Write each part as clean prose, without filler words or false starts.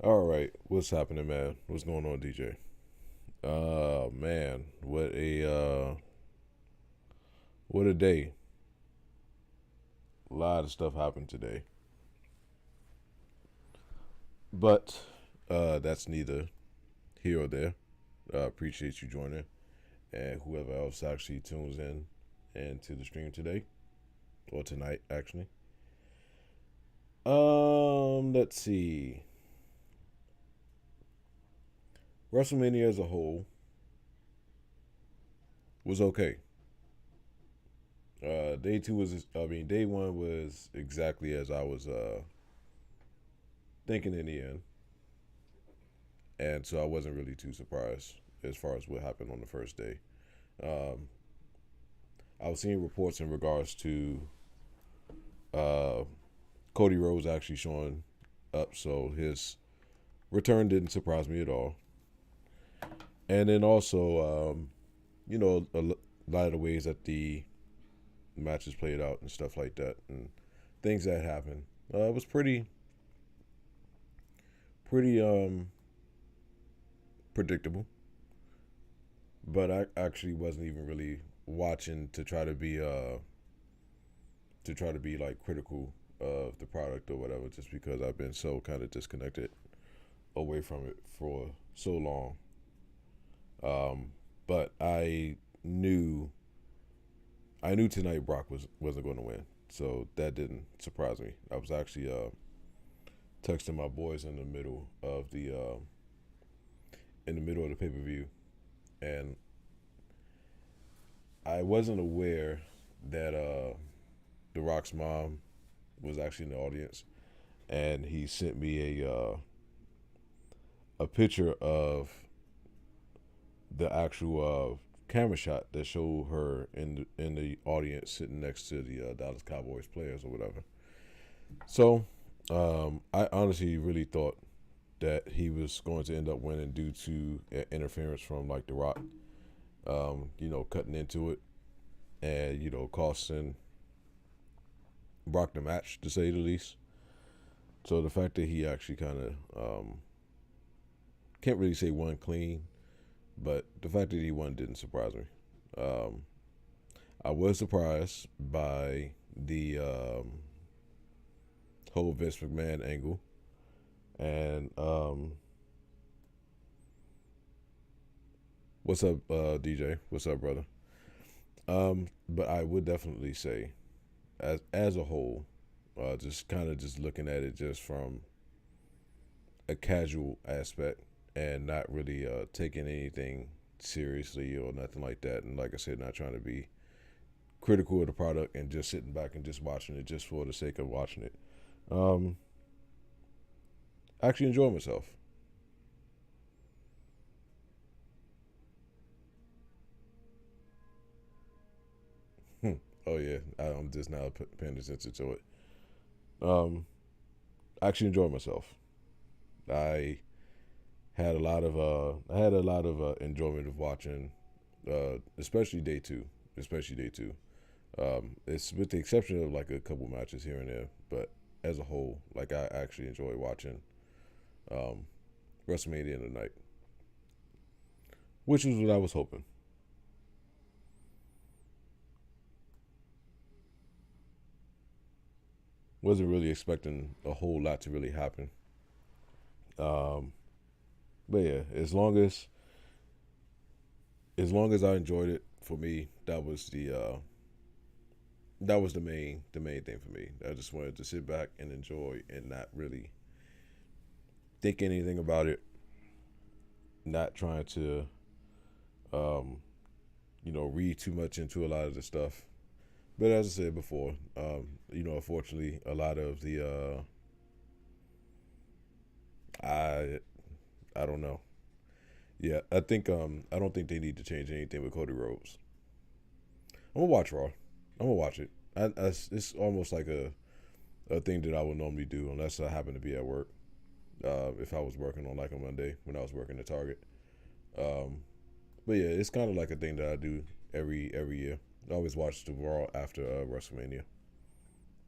All right, what's happening, man? What's going on, DJ? Man, what a day! A lot of stuff happened today, but that's neither here or there. Appreciate you joining, and whoever else actually tunes in and to the stream today or tonight, actually. Let's see. WrestleMania as a whole was okay. Day two was, I mean, day one was exactly as I was thinking in the end. And so I wasn't really too surprised as far as what happened on the first day. Um, I was seeing reports in regards to uh, Cody Rhodes actually showing up, so his return didn't surprise me at all. And then also, lot of the ways that the matches played out and stuff like that, and things that happened. It was pretty predictable, but I actually wasn't even really watching to try to be like critical of the product or whatever, just because I've been so kind of disconnected away from it for so long. But I knew tonight Brock wasn't going to win, so that didn't surprise me. I was actually texting my boys in the middle of the pay per view, and I wasn't aware that The Rock's mom was actually in the audience, and he sent me a picture of the actual camera shot that showed her in the audience sitting next to the Dallas Cowboys players or whatever. So I honestly really thought that he was going to end up winning due to interference from like The Rock, cutting into it and costing Brock the match to say the least. So the fact that he actually kind of can't really say won clean, but the fact that he won didn't surprise me. Um, I was surprised by the whole Vince McMahon angle, and what's up, DJ? What's up, brother? But I would definitely say, as a whole, just kind of just looking at it just from a casual aspect and not really taking anything seriously or nothing like that. And like I said, not trying to be critical of the product and just sitting back and just watching it just for the sake of watching it. Um, I actually enjoy myself. Oh yeah, I'm just now paying attention to it. Um, I actually enjoy myself. I I had a lot of enjoyment of watching, especially day two, especially day two. It's with the exception of like a couple matches here and there, but as a whole, like I actually enjoy watching um, WrestleMania in the night, which is what I was hoping. Wasn't really expecting a whole lot to really happen. Um, but yeah, as long as I enjoyed it, for me, that was the main thing for me. I just wanted to sit back and enjoy and not really think anything about it, not trying to um, read too much into a lot of the stuff. But as I said before, unfortunately, a lot of the I I don't know. Yeah, I think I don't think they need to change anything with Cody Rhodes. I'm gonna watch Raw. I'm gonna watch it. It's almost like a thing that I would normally do unless I happen to be at work. If I was working on like a Monday when I was working at Target. Um, but yeah, it's kind of like a thing that I do every year. I always watch the Raw after WrestleMania.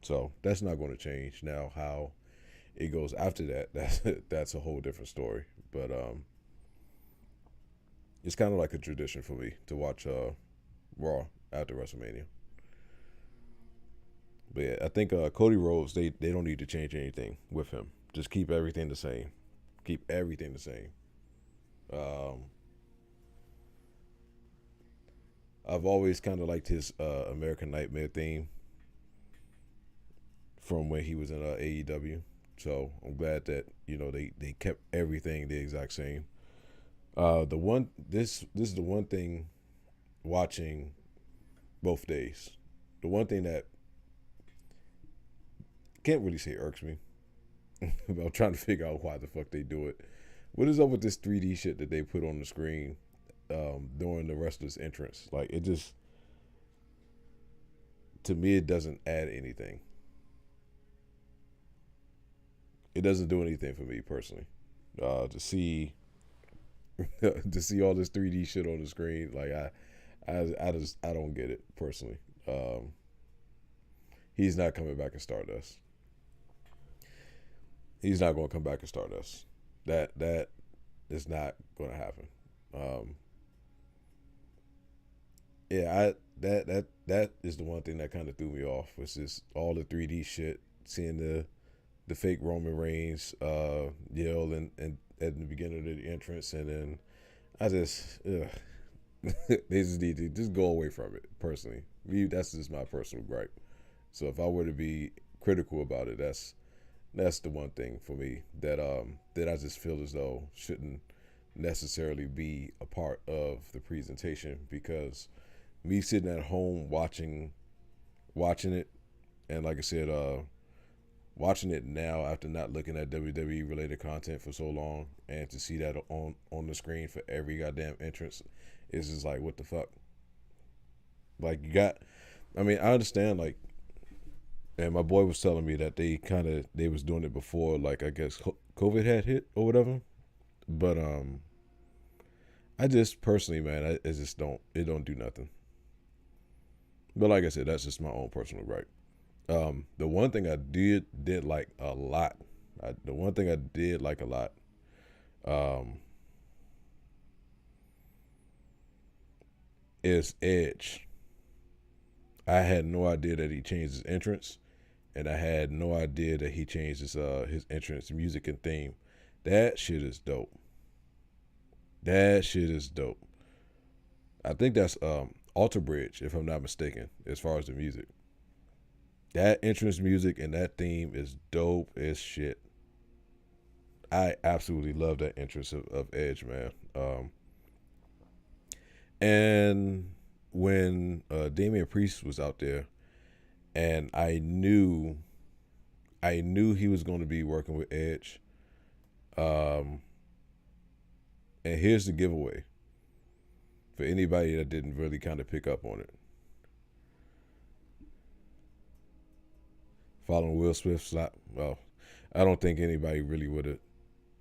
So that's not going to change now. How it goes after that, that's a whole different story. But it's kind of like a tradition for me to watch Raw after WrestleMania. But yeah, I think Cody Rhodes, they don't need to change anything with him. Just keep everything the same. Keep everything the same. Um, I've always kind of liked his American Nightmare theme from when he was in AEW. So I'm glad that they kept everything the exact same. The one this is the one thing watching both days. The one thing that can't really say irks me. I'm trying to figure out why the fuck they do it. What is up with this 3D shit that they put on the screen during the wrestler's entrance? Like it just, to me, it doesn't add anything. It doesn't do anything for me personally. To see to see all this 3D shit on the screen, like I don't get it personally. He's not coming back and Stardust. He's not going to come back and Stardust. That is not going to happen. Um, yeah, that is the one thing that kind of threw me off was just all the 3D shit, seeing the fake Roman Reigns yell and at the beginning of the entrance, and then I just they just need to just go away from it. Personally, that's just my personal gripe. So if I were to be critical about it, that's the one thing for me that I just feel as though shouldn't necessarily be a part of the presentation, because me sitting at home watching it, and like I said, watching it now after not looking at WWE related content for so long, and to see that on the screen for every goddamn entrance is just like, what the fuck? Like I mean, I understand, like, and my boy was telling me that they was doing it before, like, I guess COVID had hit or whatever. But I just personally, man, it just don't do nothing. But like I said, that's just my own personal gripe. The one thing I did like a lot, the one thing I did like a lot, um, is Edge. I had no idea that he changed his entrance, and I had no idea that he changed his entrance music and theme. That shit is dope. That shit is dope. I think that's Alter Bridge, if I'm not mistaken, as far as the music. That entrance music and that theme is dope as shit. I absolutely love that entrance of Edge, man. And when Damian Priest was out there, and I knew he was going to be working with Edge. Um, and here's the giveaway for anybody that didn't really kind of pick up on it. Following Will Smith's slap, well, I don't think anybody really would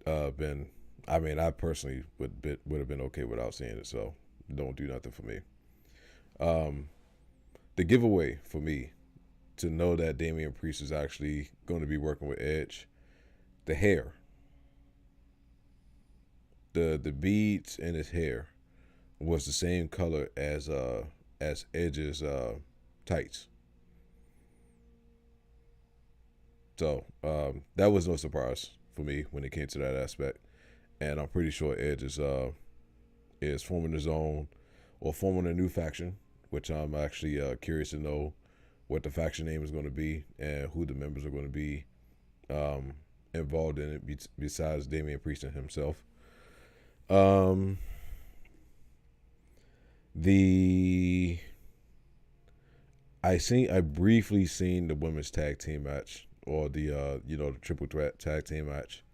have been. I mean, I personally would have been okay without seeing it. So don't do nothing for me. Um, the giveaway for me to know that Damian Priest is actually going to be working with Edge, the hair, the beads in his hair was the same color as Edge's tights. So that was no surprise for me when it came to that aspect, and I'm pretty sure Edge is forming his own or forming a new faction, which I'm actually curious to know what the faction name is going to be and who the members are going to be um, involved in it besides Damian Priest and himself. Um, the I briefly seen the women's tag team match, or the the triple threat tag team match,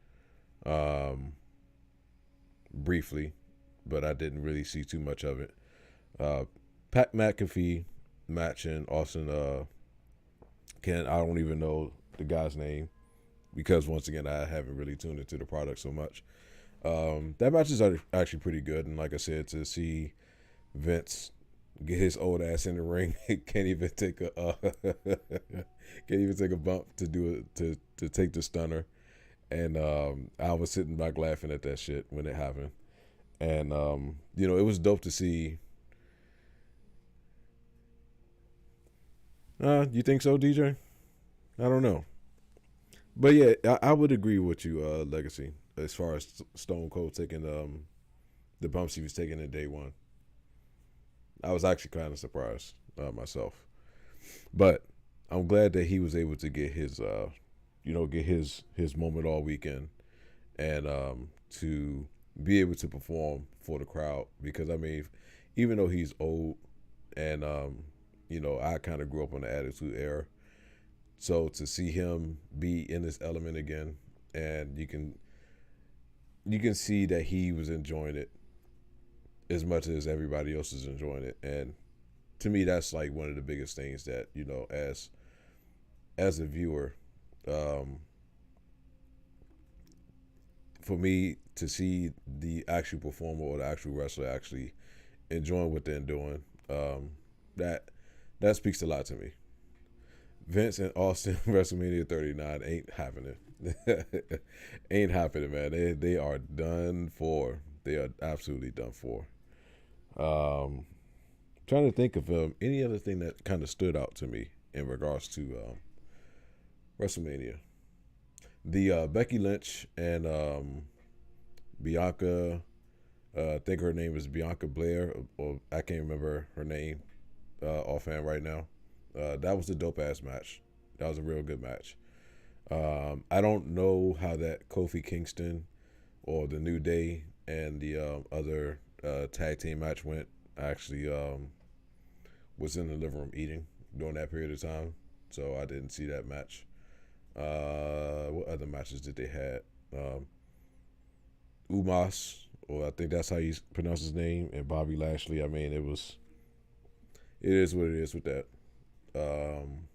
um, briefly, but I didn't really see too much of it. Uh, Pat McAfee matching Austin. I don't even know the guy's name, because once again I haven't really tuned into the product so much. That match is actually pretty good, and like I said, to see Vince get his old ass in the ring, can't even take a can't even take a bump to do it to take the stunner. And I was sitting back laughing at that shit when it happened. And it was dope to see. You think so, DJ? I don't know. But yeah, I would agree with you, Legacy, as far as Stone Cold taking the bumps he was taking in day one. I was actually kind of surprised myself, but I'm glad that he was able to get his moment all weekend, and to be able to perform for the crowd. Because I mean, even though he's old, and I kind of grew up on the Attitude Era, so to see him be in this element again, and you can see that he was enjoying it as much as everybody else is enjoying it. And to me, that's like one of the biggest things that as a viewer, um, for me to see the actual performer or the actual wrestler actually enjoying what they're doing, that that speaks a lot to me. Vince and Austin WrestleMania 39 ain't happening. Ain't happening, man. They are done for. They are absolutely done for. Um, Trying to think of any other thing that kind of stood out to me in regards to WrestleMania. The Becky Lynch and Bianca. I think her name is Bianca Blair, or I can't remember her name offhand right now. That was a dope ass match. That was a real good match. I don't know how that Kofi Kingston or the New Day and the other tag team match went. I actually was in the living room eating during that period of time, so I didn't see that match. What other matches did they have? Umas, or I think that's how you pronounce his name, and Bobby Lashley. I mean, it is what it is with that. Um,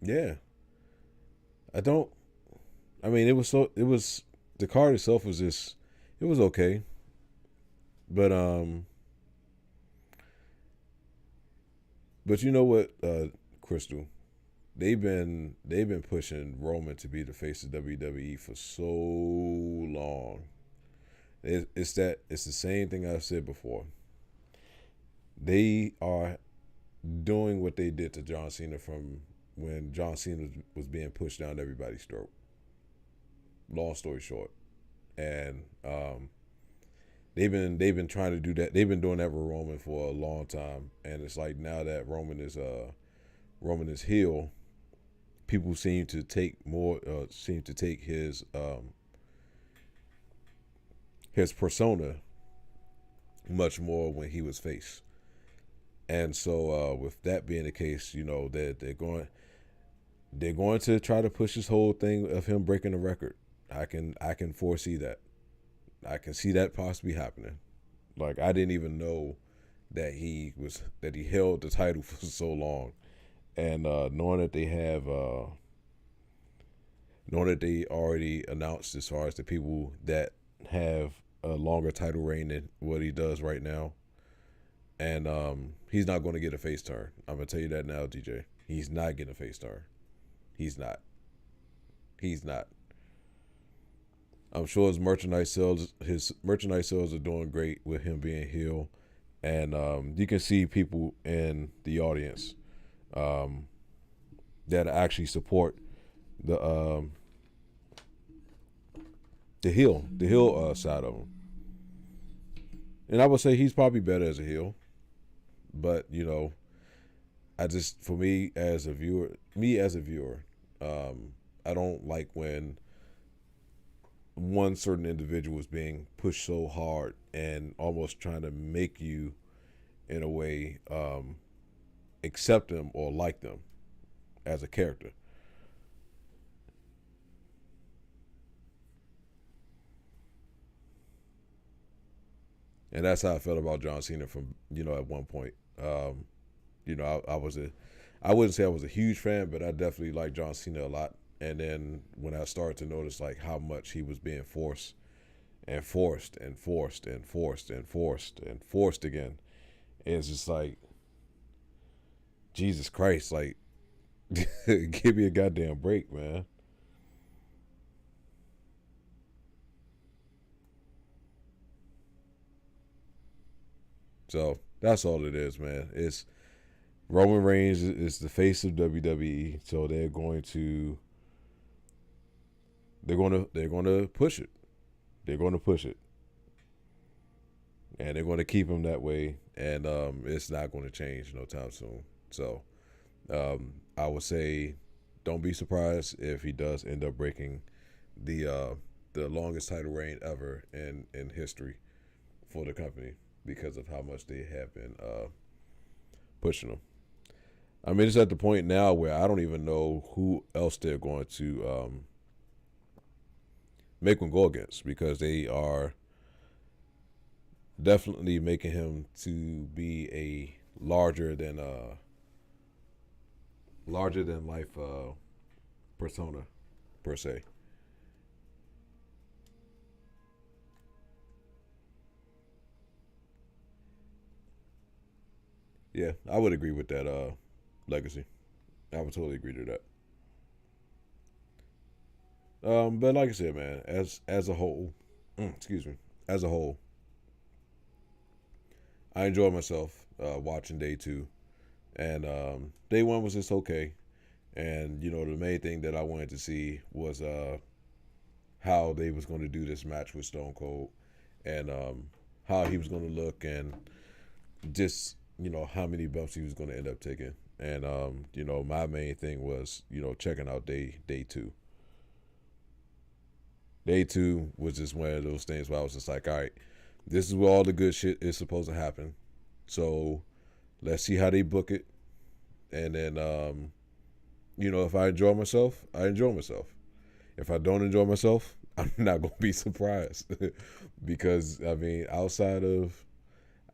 yeah, I don't. I mean, it was the card itself was just it was okay, but you know what, Crystal, they've been pushing Roman to be the face of WWE for so long. It's the same thing I said before. They are doing what they did to John Cena from when John Cena was being pushed down everybody's throat. Long story short, and they've been trying to do that. They've been doing that with Roman for a long time, and it's like now that Roman is heel, people seem to take his persona much more when he was face. And so, with that being the case, they're going to try to push this whole thing of him breaking the record. I can foresee that. I can see that possibly happening. Like, I didn't even know that he held the title for so long, and knowing that they already announced as far as the people that have a longer title reign than what he does right now, and he's not going to get a face turn. I'm gonna tell you that now, DJ. He's not getting a face turn. He's not. He's not. I'm sure his merchandise sales are doing great with him being heel, and you can see people in the audience um, that actually support the the heel side of him. And I would say he's probably better as a heel, but I just for me as a viewer, I don't like when one certain individual is being pushed so hard and almost trying to make you, in a way, accept them or like them as a character. And that's how I felt about John Cena from at one point. I wouldn't say I was a huge fan, but I definitely liked John Cena a lot. And then when I started to notice like how much he was being forced and forced and forced and forced and forced and forced again, it's just like Jesus Christ, like Give me a goddamn break, man. So that's all it is, man. It's Roman Reigns is the face of WWE, so they're going to push it. They're going to push it, and they're going to keep him that way. And it's not going to change no time soon. So I would say, don't be surprised if he does end up breaking the uh, the longest title reign ever in history for the company because of how much they have been pushing him. I mean, it's at the point now where I don't even know who else they're going to make him go against because they are definitely making him to be a larger than life persona per se. Yeah, I would agree with that legacy. I would totally agree to that. But like I said, man, as a whole, excuse me, as a whole, I enjoyed myself watching day two, and day one was just okay. And the main thing that I wanted to see was how they was going to do this match with Stone Cold, and how he was going to look, and just how many bumps he was going to end up taking. And my main thing was checking out day two. Day two was just one of those things where I was just like, all right, this is where all the good shit is supposed to happen. So let's see how they book it, and then if I enjoy myself, I enjoy myself. If I don't enjoy myself, I'm not gonna be surprised because I mean, outside of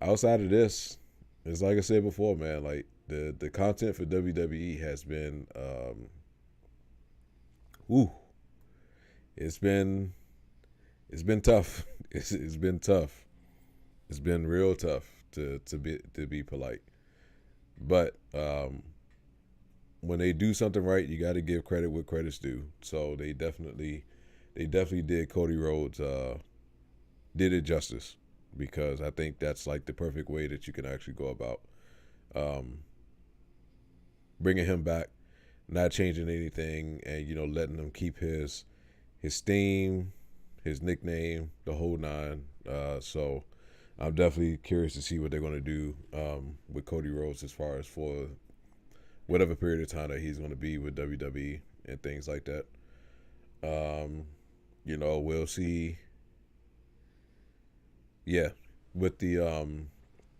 this, it's like I said before, man. Like the content for WWE has been, ooh, it's been it's been tough. It's been tough. It's been real tough to be polite. But when they do something right, you got to give credit where credit's due. So they definitely did Cody Rhodes did it justice because I think that's like the perfect way that you can actually go about um, bringing him back, not changing anything, and letting him keep his theme, his nickname, the whole nine. So I'm definitely curious to see what they're going to do with Cody Rhodes as far as for whatever period of time that he's going to be with WWE and things like that. Um, we'll see. Yeah, with the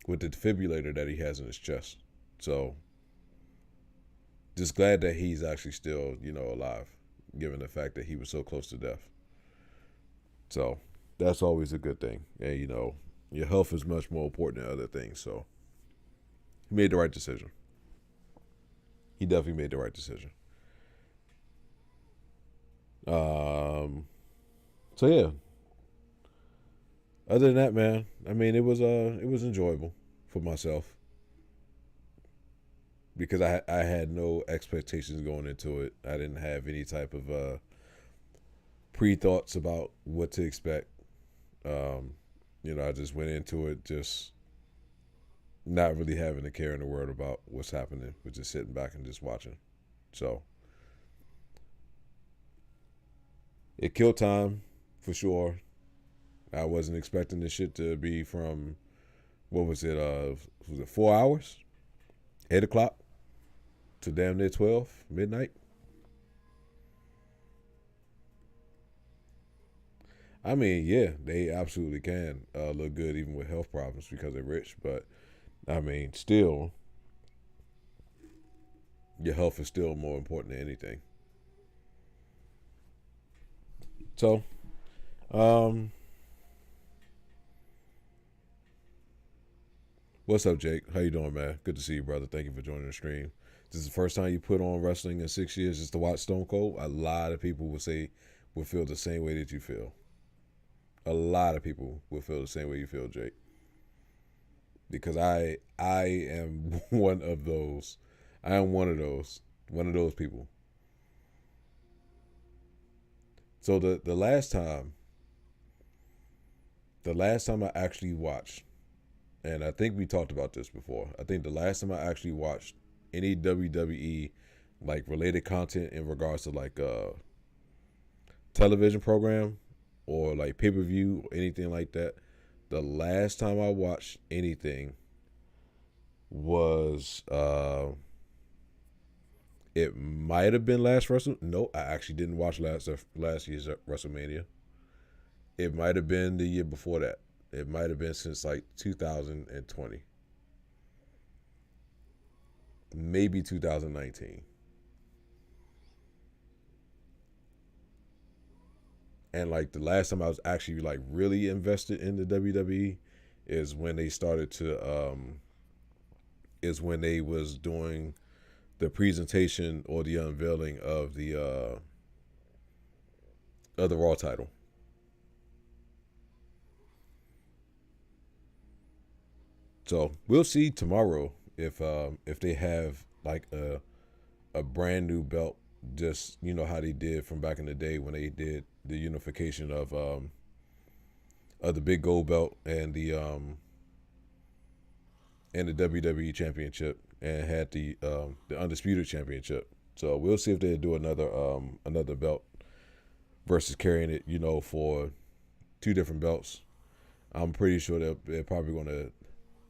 defibrillator that he has in his chest. So just glad that he's actually still alive, given the fact that he was so close to death. So that's always a good thing. And your health is much more important than other things. So he made the right decision. He definitely made the right decision. Um, so yeah. Other than that, man, I mean, it was enjoyable for myself because I had no expectations going into it. I didn't have any type of pre thoughts about what to expect. Um, I just went into it just not really having a care in the world about what's happening, but just sitting back and just watching. So it killed time for sure. I wasn't expecting this shit to be from what was it? Was it 4 hours? 8 o'clock to damn near 12 midnight. I mean, yeah, they absolutely can look good even with health problems because they're rich. But I mean, still, your health is still more important than anything. So, um, what's up, Jake? How you doing, man? Good to see you, brother. Thank you for joining the stream. This is the first time you put on wrestling in 6 years just to watch Stone Cold. A lot of people would feel the same way that you feel. A lot of people will feel the same way you feel, Jake. Because I am one of those. I am one of those One of those people. So the last time I actually watched, and I think we talked about this before. I think the last time I actually watched any WWE like related content in regards to like television program or like pay per view or anything like that. The last time I watched anything was it might have been last Wrestle. No, I actually didn't watch last year's WrestleMania. It might have been the year before that. It might have been since like 2020, maybe 2019. And like the last time I was actually like really invested in the WWE is when they started to is when they was doing the presentation or the unveiling of the Raw title. So we'll see tomorrow if they have like a brand new belt, just you know how they did from back in the day when they did the unification of the big gold belt and the WWE championship and had the undisputed championship. So we'll see if they do another belt versus carrying it, you know, for two different belts. I'm pretty sure they're probably gonna,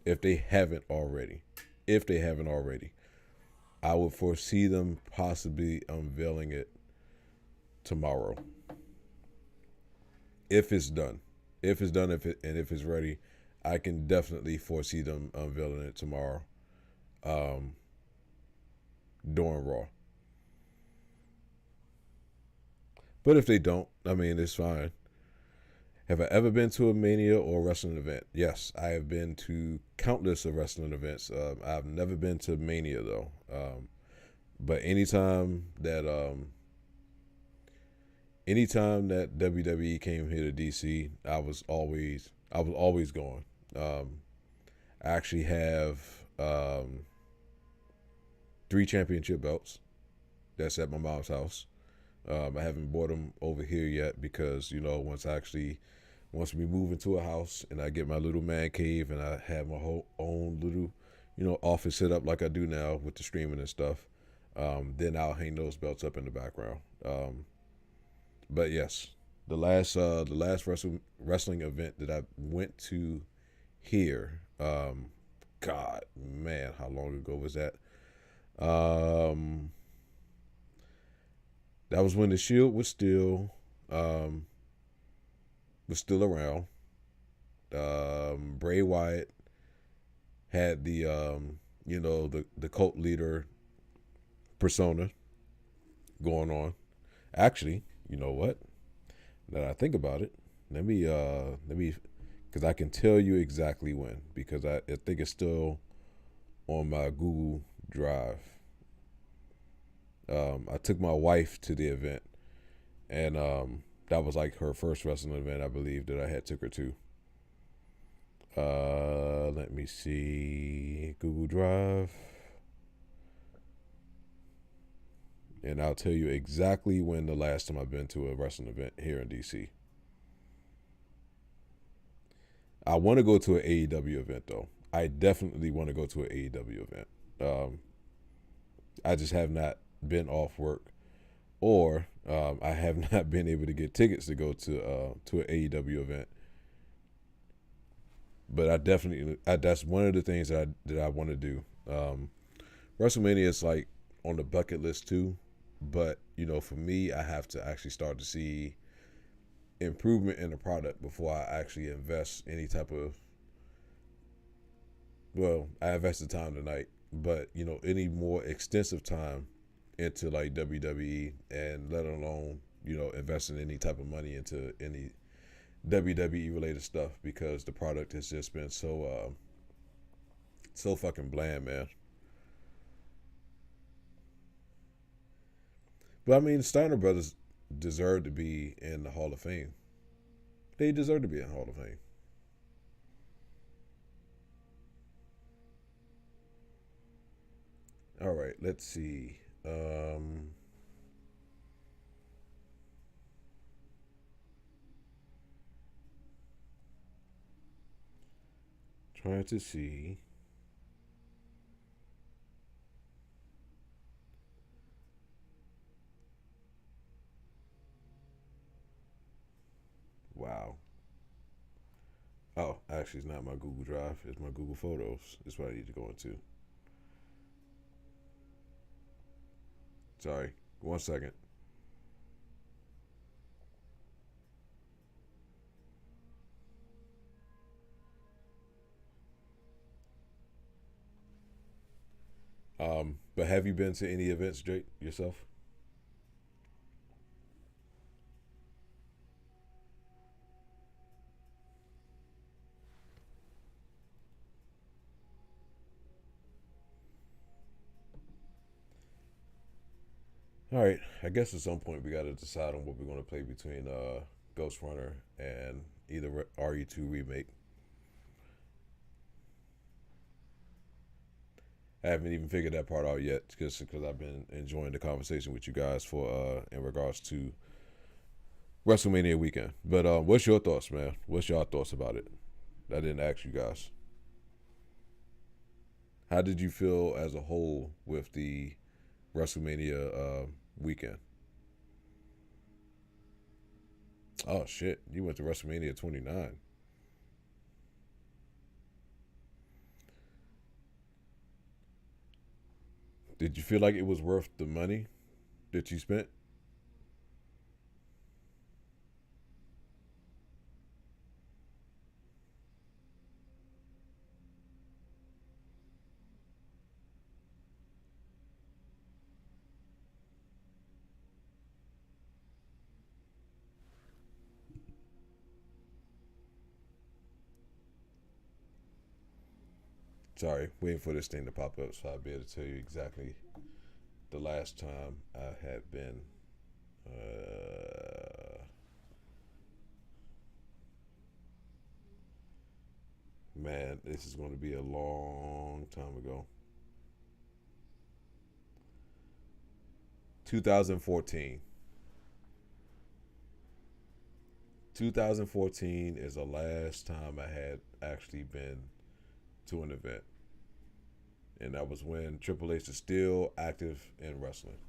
if they haven't already, if they haven't already, I would foresee them possibly unveiling it tomorrow if it's done. If it's done, if it's ready, I can definitely foresee them unveiling it tomorrow, um, during Raw. But if they don't, I mean, it's fine. Have I ever been to a Mania or wrestling event? Yes, I have been to countless of wrestling events. I've never been to Mania though. But anytime that WWE came here to DC, I was always going. Um, I actually have um, three championship belts. That's at my mom's house. I haven't bought them over here yet because you know once we move into a house and I get my little man cave and I have my whole own little office set up like I do now with the streaming and stuff, then I'll hang those belts up in the background. But yes, the last wrestling event that I went to here, God man, how long ago was that? Um, that was when the Shield um, was still around. Bray Wyatt had the cult leader persona going on. Actually, you know what? Now that I think about it, let me because I can tell you exactly when because I think it's still on my Google Drive. I took my wife to the event, and that was like her first wrestling event, I believe, that I had took her to. Let me see Google Drive, and I'll tell you exactly when the last time I've been to a wrestling event here in DC. I want to go to an AEW event though. I definitely want to go to an AEW event. Um, I just have not been off work, or I have not been able to get tickets to go to an AEW event. But that's one of the things that I want to do. WrestleMania is like on the bucket list too, but you know, for me, I have to actually start to see improvement in the product before I actually invest any type of. Well, I invested time tonight, but you know, any more extensive time into like WWE and let alone investing any type of money into any WWE related stuff because the product has just been so fucking bland, man. But I mean, Steiner brothers deserve to be in the Hall of Fame. They deserve to be in the Hall of Fame. All right, let's see. Um, trying to see. Wow. Oh, actually, it's not my Google Drive. It's my Google Photos. That's what I need to go into. Sorry. 1 second. But have you been to any events, Drake, yourself? All right. I guess at some point we got to decide on what we're going to play between Ghostrunner and either RE2 Remake. I haven't even figured that part out yet because I've been enjoying the conversation with you guys for in regards to WrestleMania weekend. But what's your thoughts, man? What's your thoughts about it? I didn't ask you guys. How did you feel as a whole with the WrestleMania weekend? Oh shit, you went to WrestleMania 29. Did you feel like it was worth the money that you spent? Sorry, waiting for this thing to pop up so I'll be able to tell you exactly the last time I had been. Uh, Man, this is going to be a long time ago. 2014. 2014 is the last time I had actually been to an event. And that was when Triple H is still active in wrestling.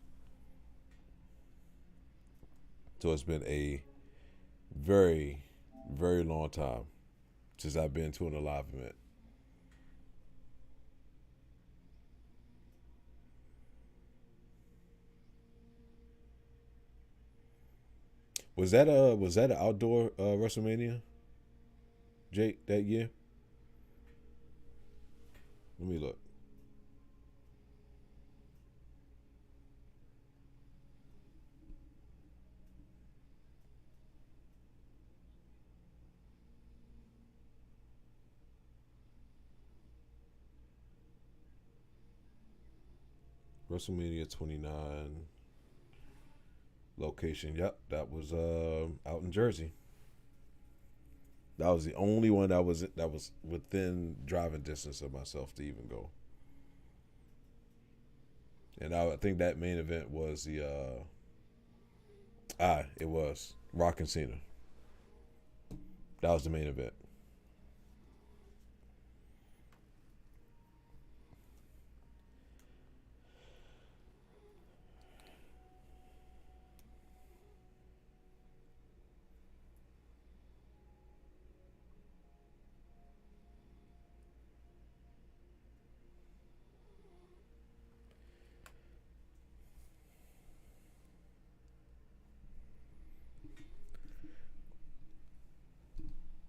So it's been a very, very long time since I've been to an live event. Was that an outdoor WrestleMania, Jake, that year? Let me look. WrestleMania 29 location. Yep, that was out in Jersey. That was the only one that was within driving distance of myself to even go. And I think that main event was the it was Rock and Cena. That was the main event.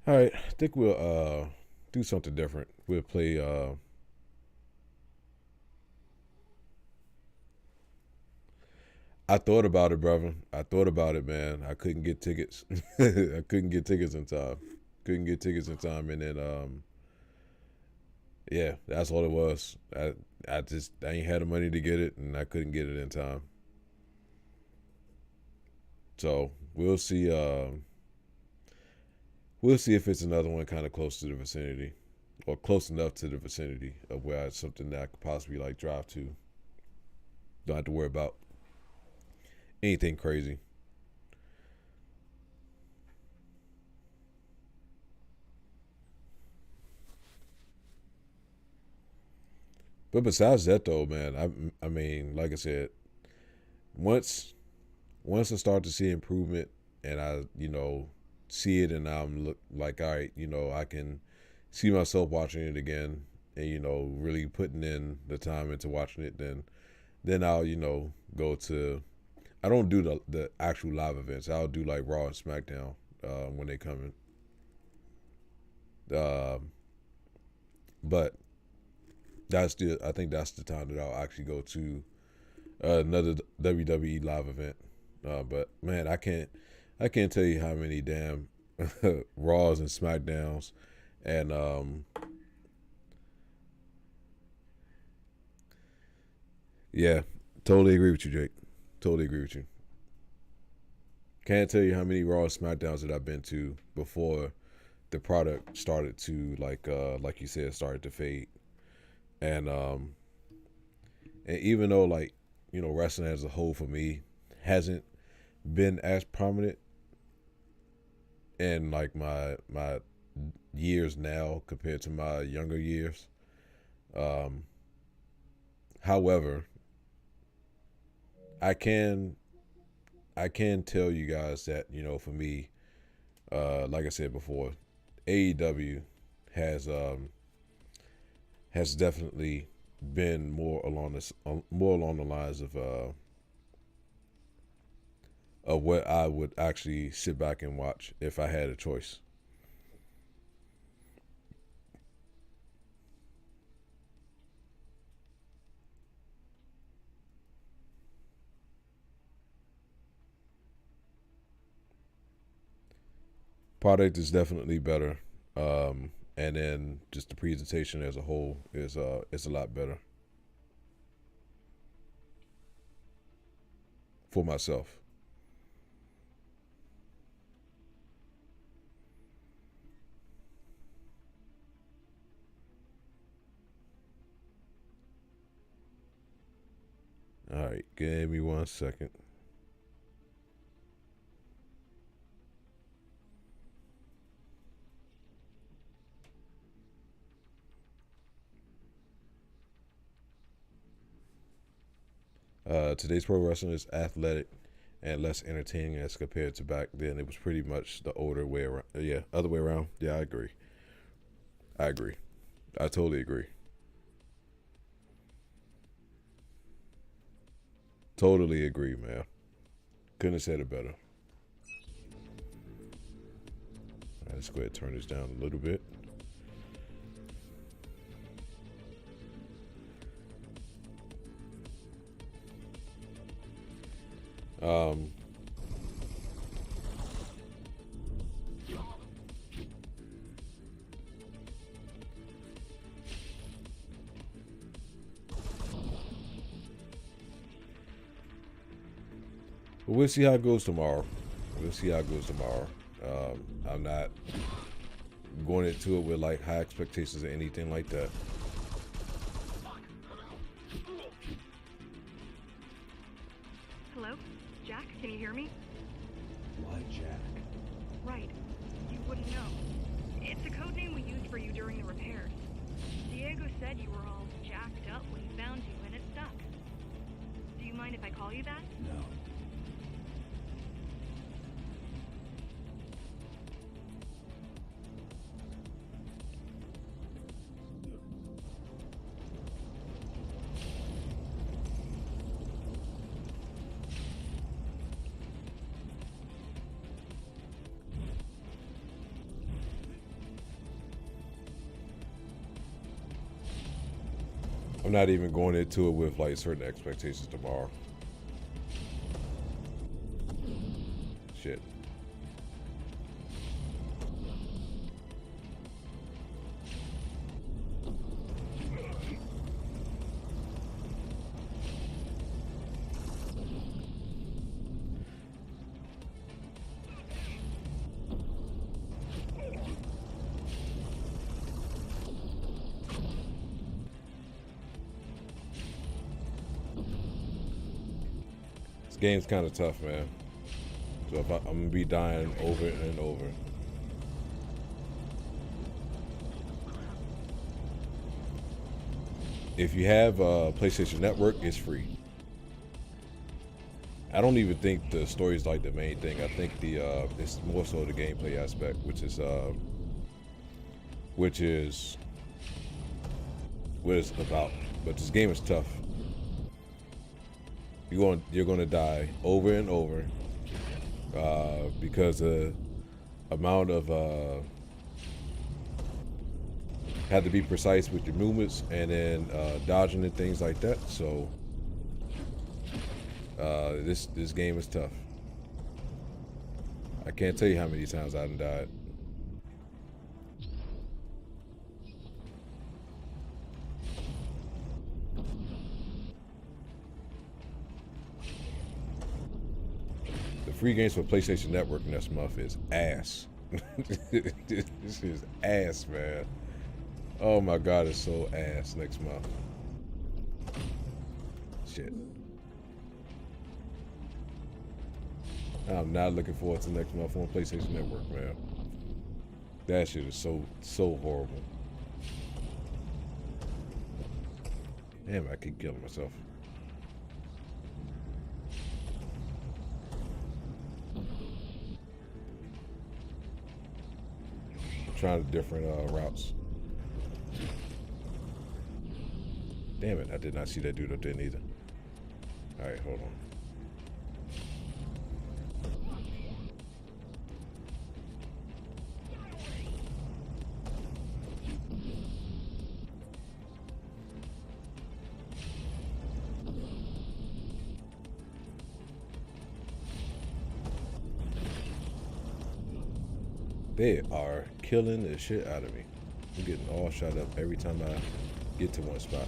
All right, I think we'll do something different. We'll play. I thought about it, brother. I thought about it, man. I couldn't get tickets. I couldn't get tickets in time. Couldn't get tickets in time, and then yeah, that's all it was. I ain't had the money to get it, and I couldn't get it in time. So we'll see. We'll see if it's another one kind of close to the vicinity, or close enough to the vicinity of where it's something that I could possibly like drive to. Don't have to worry about anything crazy. But besides that, though, man, I mean, like I said, once once I start to see improvement, and I see it, and I'm like, all right, I can see myself watching it again, and really putting in the time into watching it, then I'll go to. I don't do the actual live events. I'll do like Raw and SmackDown when they come in. But I think that's the time that I'll actually go to another WWE live event. But man, I can't tell you how many damn Raws and SmackDowns and yeah, totally agree with you, Jake. Totally agree with you. Can't tell you how many Raw and SmackDowns that I've been to before the product started to like you said, started to fade. And and even though like wrestling as a whole for me hasn't been as prominent in like my years now compared to my younger years. Um, However, I can I can tell you guys that for me, like I said before, AEW has has definitely been more along the lines of what I would actually sit back and watch if I had a choice. Product is definitely better, and then just the presentation as a whole is a lot better for myself. All right, give me 1 second. Today's pro wrestling is athletic and less entertaining as compared to back then. It was pretty much the older way around. Yeah, other way around. Yeah, I agree. I agree. I totally agree. Totally agree, man. Couldn't have said it better. All right, let's go ahead and turn this down a little bit. Um, but we'll see how it goes tomorrow. We'll see how it goes tomorrow. I'm not going into it with like high expectations or anything like that. Hello? Jack, can you hear me? Why, Jack? Right. You wouldn't know. It's a code name we used for you during the repairs. Diego said you were all jacked up when he found you, and it stuck. Do you mind if I call you that? No. I'm not even going into it with like certain expectations tomorrow. Shit. game's kind of tough, man. So if I'm gonna be dying over and over. If you have PlayStation Network, it's free. I don't even think the story is like the main thing. I think it's more so the gameplay aspect, which is what it's about. But this game is tough. You're going to die over and over because the amount of had to be precise with your movements and then dodging and things like that. So this game is tough. I can't tell you how many times I done died. The free games for PlayStation Network next month is ass. This is ass, man. Oh my god, it's so ass next month. Shit. I'm not looking forward to next month on PlayStation Network, man. That shit is so horrible. Damn, I keep killing myself. I'm trying different routes. Damn it, I did not see that dude up there neither. Alright, hold on. They are killing the shit out of me. I'm getting all shot up every time I get to one spot.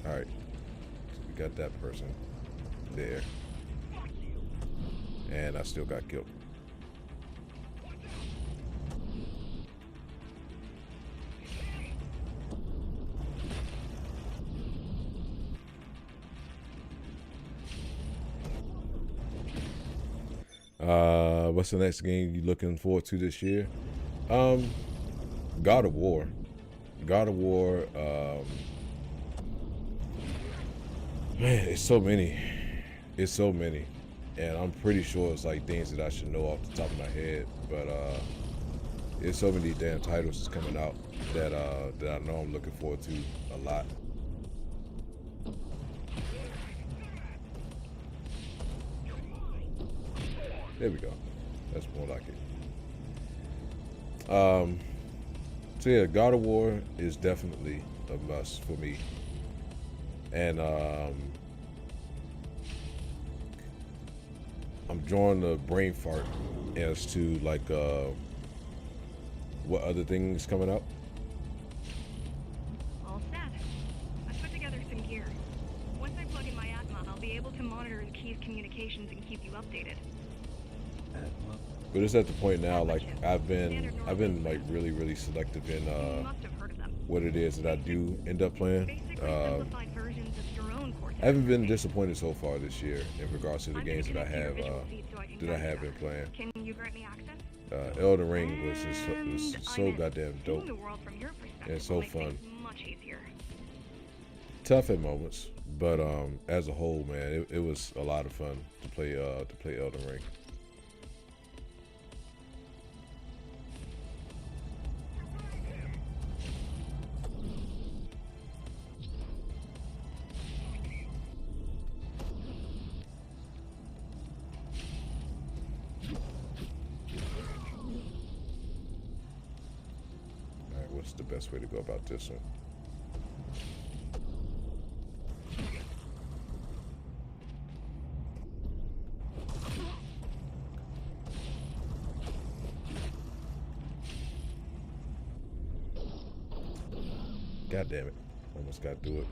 Alright, so we got that person there. And I still got killed. What's the next game you looking forward to this year? God of War. God of War, man, it's so many. It's so many. And I'm pretty sure it's like things that I should know off the top of my head. But there's so many damn titles that's coming out that I know I'm looking forward to a lot. There we go. That's more like it. So yeah, God of War is definitely a must for me. And I'm drawing the brain fart as to like what other things coming out. All set. I've put together some gear. Once I plug in my Atma, I'll be able to monitor the key's communications and keep you updated. But it's at the point now, like I've been like really selective in what it is that I do end up playing. I haven't been disappointed so far this year in regards to the games that I have been playing. Can you grant me access? Elden Ring was so goddamn dope and so fun. Tough at moments, but as a whole, man, it was a lot of fun to play Elden Ring. What's the best way to go about this one? God damn it. Almost got through it.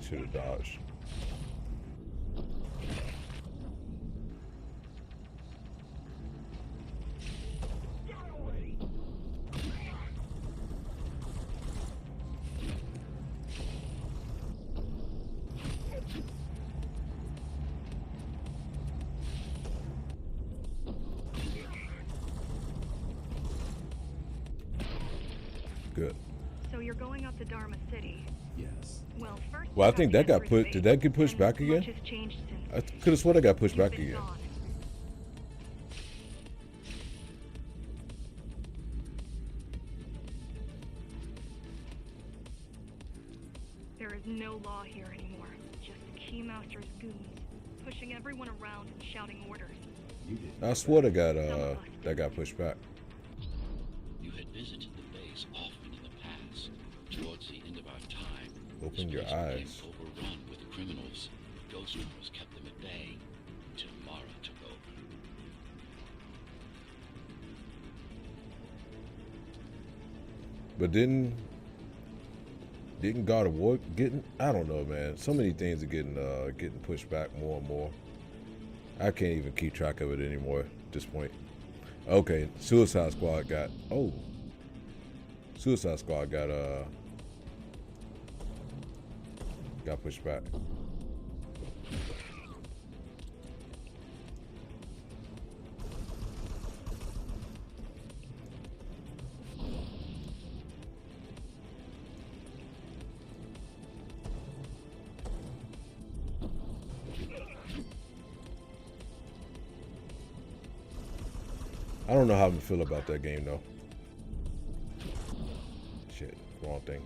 should have dodged. Good. So you're going up to Dharma City. Yes. Well, first. Well, I you think have that to got enter his put. Did base, that get pushed and back again? Much has changed since. I could have sworn that got pushed you've back been again. gone. There is no law here anymore. Just Keymaster's goons, pushing everyone around and shouting orders. You did. I swore that got pushed back. You had visited the base often in the past. Towards the end of our time, Open this your place became eyes. overrun with criminals. Ghostrunners kept them at bay until Mara took over. But didn't God of War getting? I don't know, man. So many things are getting pushed back more and more. I can't even keep track of it anymore at this point. Okay, Suicide Squad got got pushed back. I don't know how I feel about that game though. Shit, wrong thing.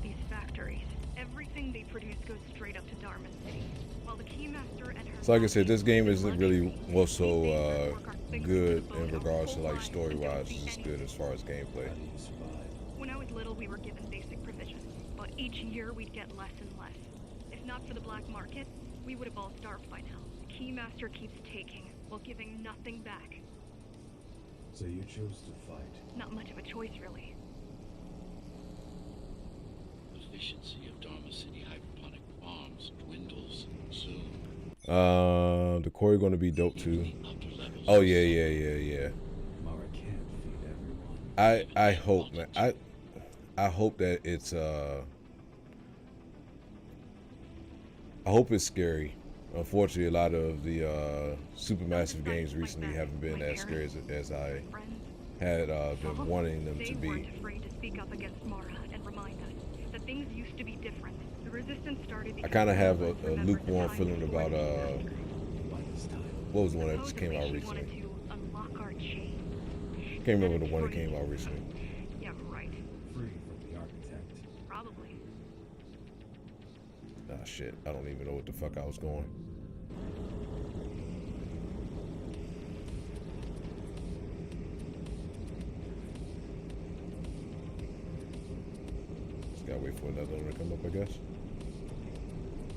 These factories, everything they produce goes straight up to Dharma City. While the Keymaster and her. So like I said, this game isn't really also good in regards to like story-wise. It's just good as far as gameplay. How do you survive? When I was little, we were given basic provisions, but each year we'd get less and less. If not for the black market, we would have all starved by now. The Keymaster keeps taking, while giving nothing back. So you chose to fight. Not much of a choice, really. Efficiency of Dharma City hydroponic farms dwindles soon. The Corey gonna be dope too. The upper levels Oh of yeah. Mara can't feed everyone. I hope, man. I hope that it's I hope it's scary. Unfortunately, a lot of the supermassive games recently haven't been as scary as I Friends, had been wanting them they to weren't be. afraid to speak up against Mara and remind us that things used to be different. The resistance started I because kind of have a everyone remembered lukewarm the feeling time about By this time, what was the one that just came out supposedly she recently? wanted to unlock our chain. Can't remember the one that came out recently. Yeah, right. free from the architect. Probably. Ah shit, I don't even know what the fuck I was going. Just gotta wait for another one to come up, I guess.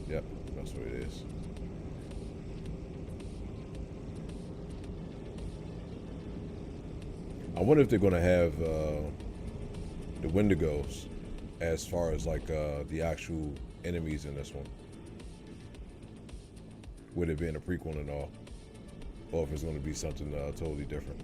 Yep, that's what it is. I wonder if they're gonna have the Wendigos as far as like the actual enemies in this one. With it being a prequel and all, or if it's going to be something totally different.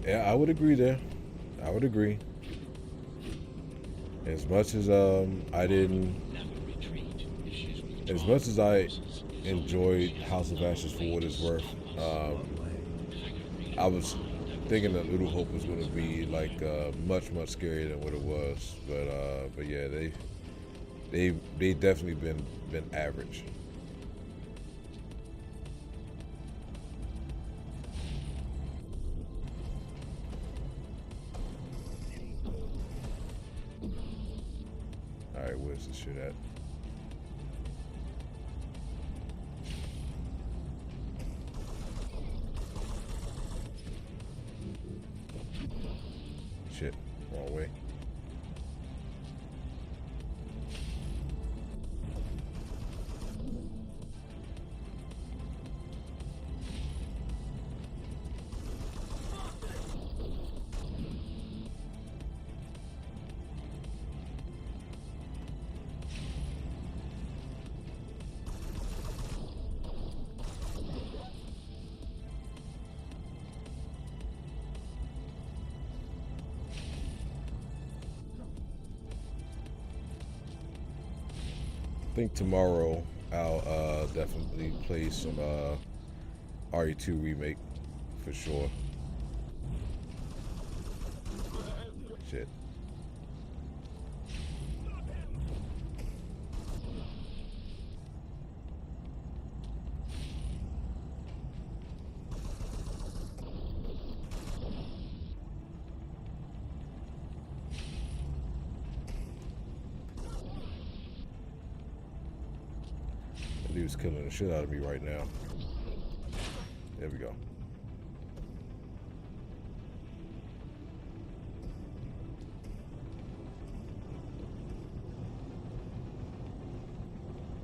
Yeah, I would agree there. I would agree. As much as I didn't, Never retreat. If she's as withdrawn much as I forces, it is enjoyed over. House of Ashes for what it's worth, What way? I was thinking that Little Hope was going to be like much scarier than what it was. But yeah, they definitely been average. All right, where's this shit at? Shit, wrong way. I think tomorrow I'll definitely play some RE2 Remake for sure. Shit. That dude's killing the shit out of me right now. There we go.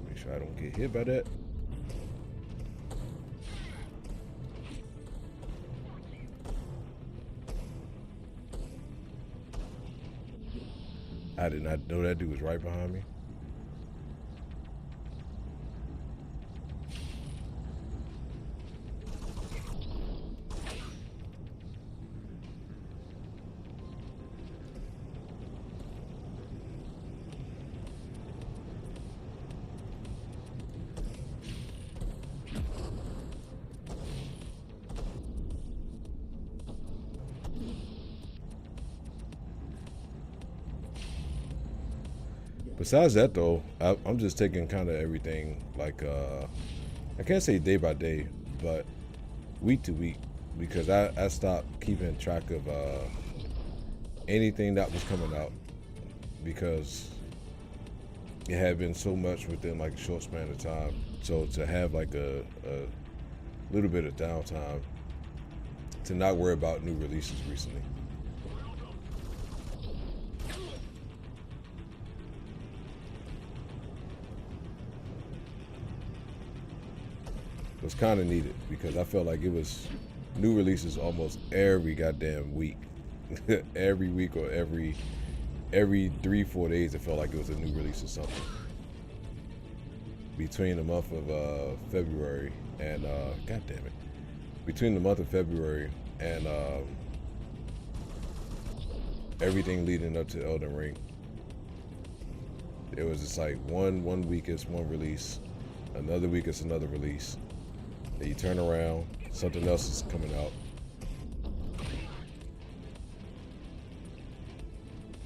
Make sure I don't get hit by that. I did not know that dude was right behind me. Besides that, though, I'm just taking kind of everything like I can't say day by day, but week to week, because I stopped keeping track of anything that was coming out because it had been so much within like a short span of time. So to have like a little bit of downtime to not worry about new releases recently. Was kind of needed because I felt like it was new releases almost every goddamn week. Every week or every 3-4 days it felt like it was a new release or something. Between the month of February and god damn it. Between the month of February and everything leading up to Elden Ring. It was just like one week is one release, another week is another release. Then you turn around, something else is coming out.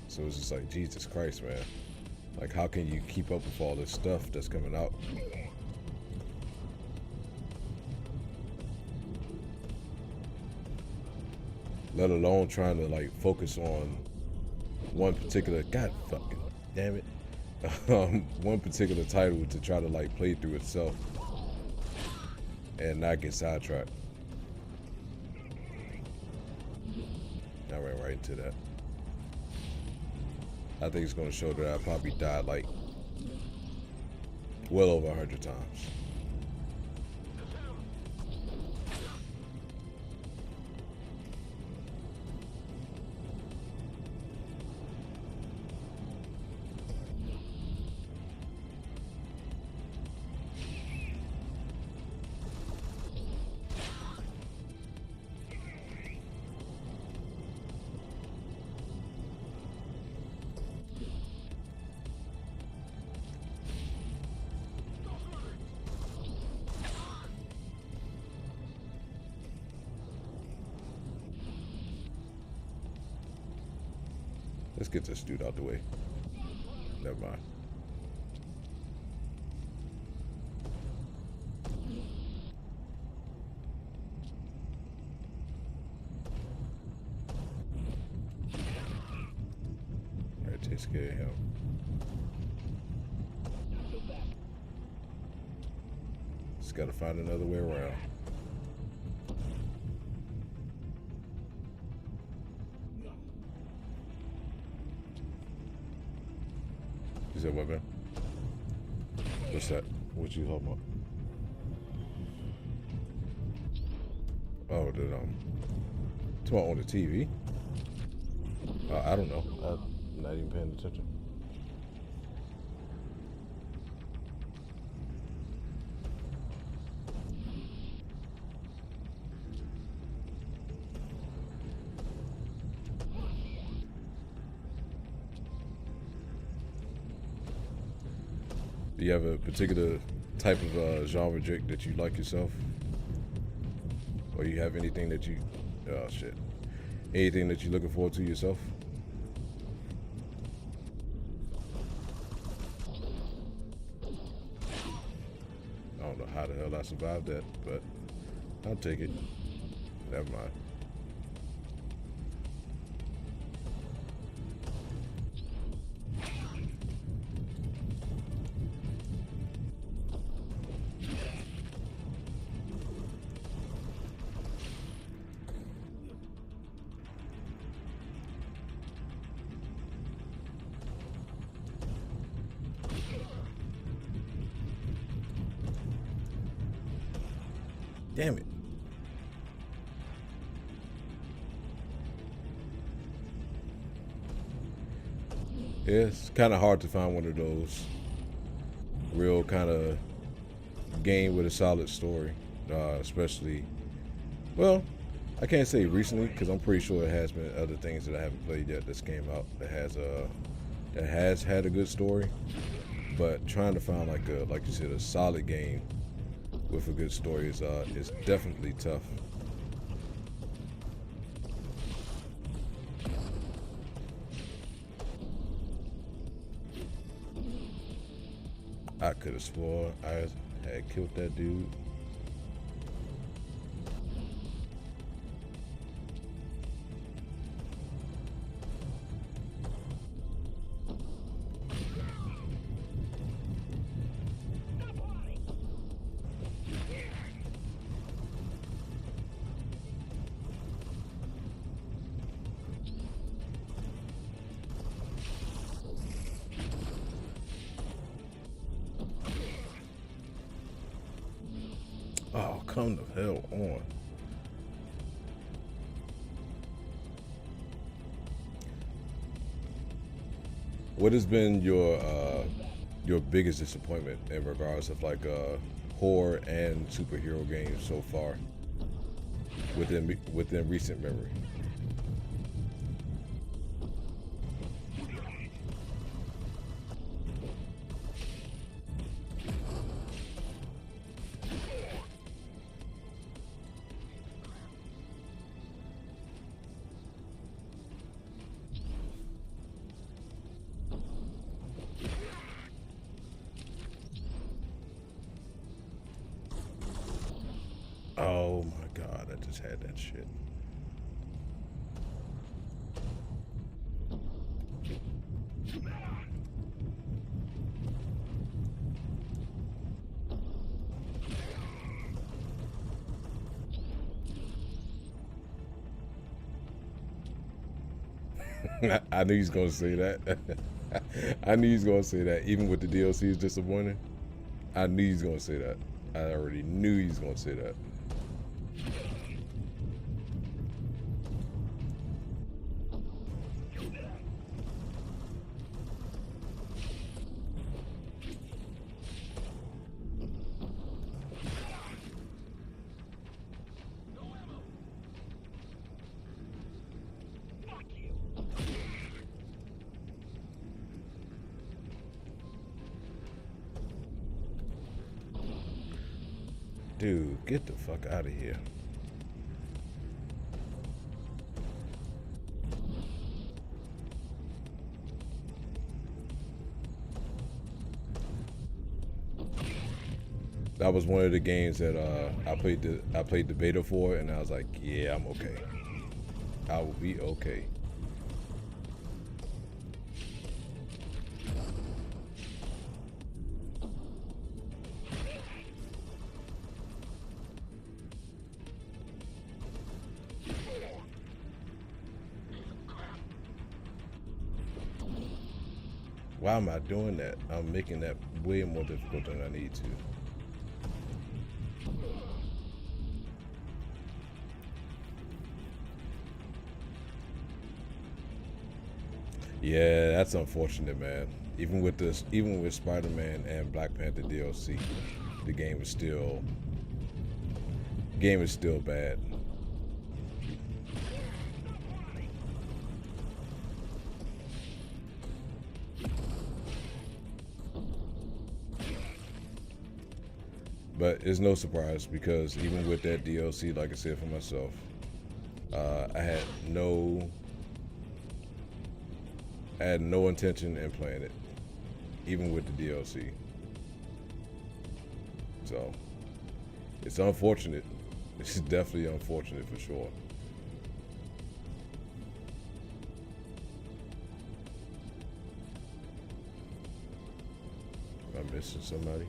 So it's just like, Jesus Christ, man. Like, how can you keep up with all this stuff that's coming out? Let alone trying to, like, focus on one particular, god fucking damn it, one particular title to try to, like, play through itself. And not get sidetracked. I ran right into that. I think it's going to show that I probably died like well over 100 times. Let's get this dude out the way. Never mind. Alright, takes care of him. Just gotta find another way around. Is that weapon? What's that? What you talking about? Oh, tomorrow on the TV? I don't know. I'm not even paying attention. Do you have a particular type of genre, Jake, that you like yourself? Or you have anything that you... Oh, shit. Anything that you're looking forward to yourself? I don't know how the hell I survived that, but I'll take it. Never mind. Damn it. Yeah, it's kind of hard to find one of those real kind of game with a solid story, especially, well, I can't say recently because I'm pretty sure it has been other things that I haven't played yet that's came out that has had a good story, but trying to find like you said, a solid game with a good story is definitely tough. I could have swore I had killed that dude. Oh, come the hell on. What has been your biggest disappointment in regards of like horror and superhero games so far within recent memory? Oh my God, I just had that shit. I knew he was gonna say that. I knew he was gonna say that. Even with the DLC is disappointing, I knew he was gonna say that. I already knew he was gonna say that. Dude, get the fuck out of here. that was one of the games that I played the beta for, and I was like, yeah, I'm okay. I will be okay. Why am I doing that? I'm making that way more difficult than I need to. Yeah, that's unfortunate, man. Even with Spider-Man and Black Panther DLC, the game is still bad. But it's no surprise because even with that DLC, like I said for myself, I had no intention in playing it, even with the DLC. So it's unfortunate. It's definitely unfortunate for sure. Am I missing somebody?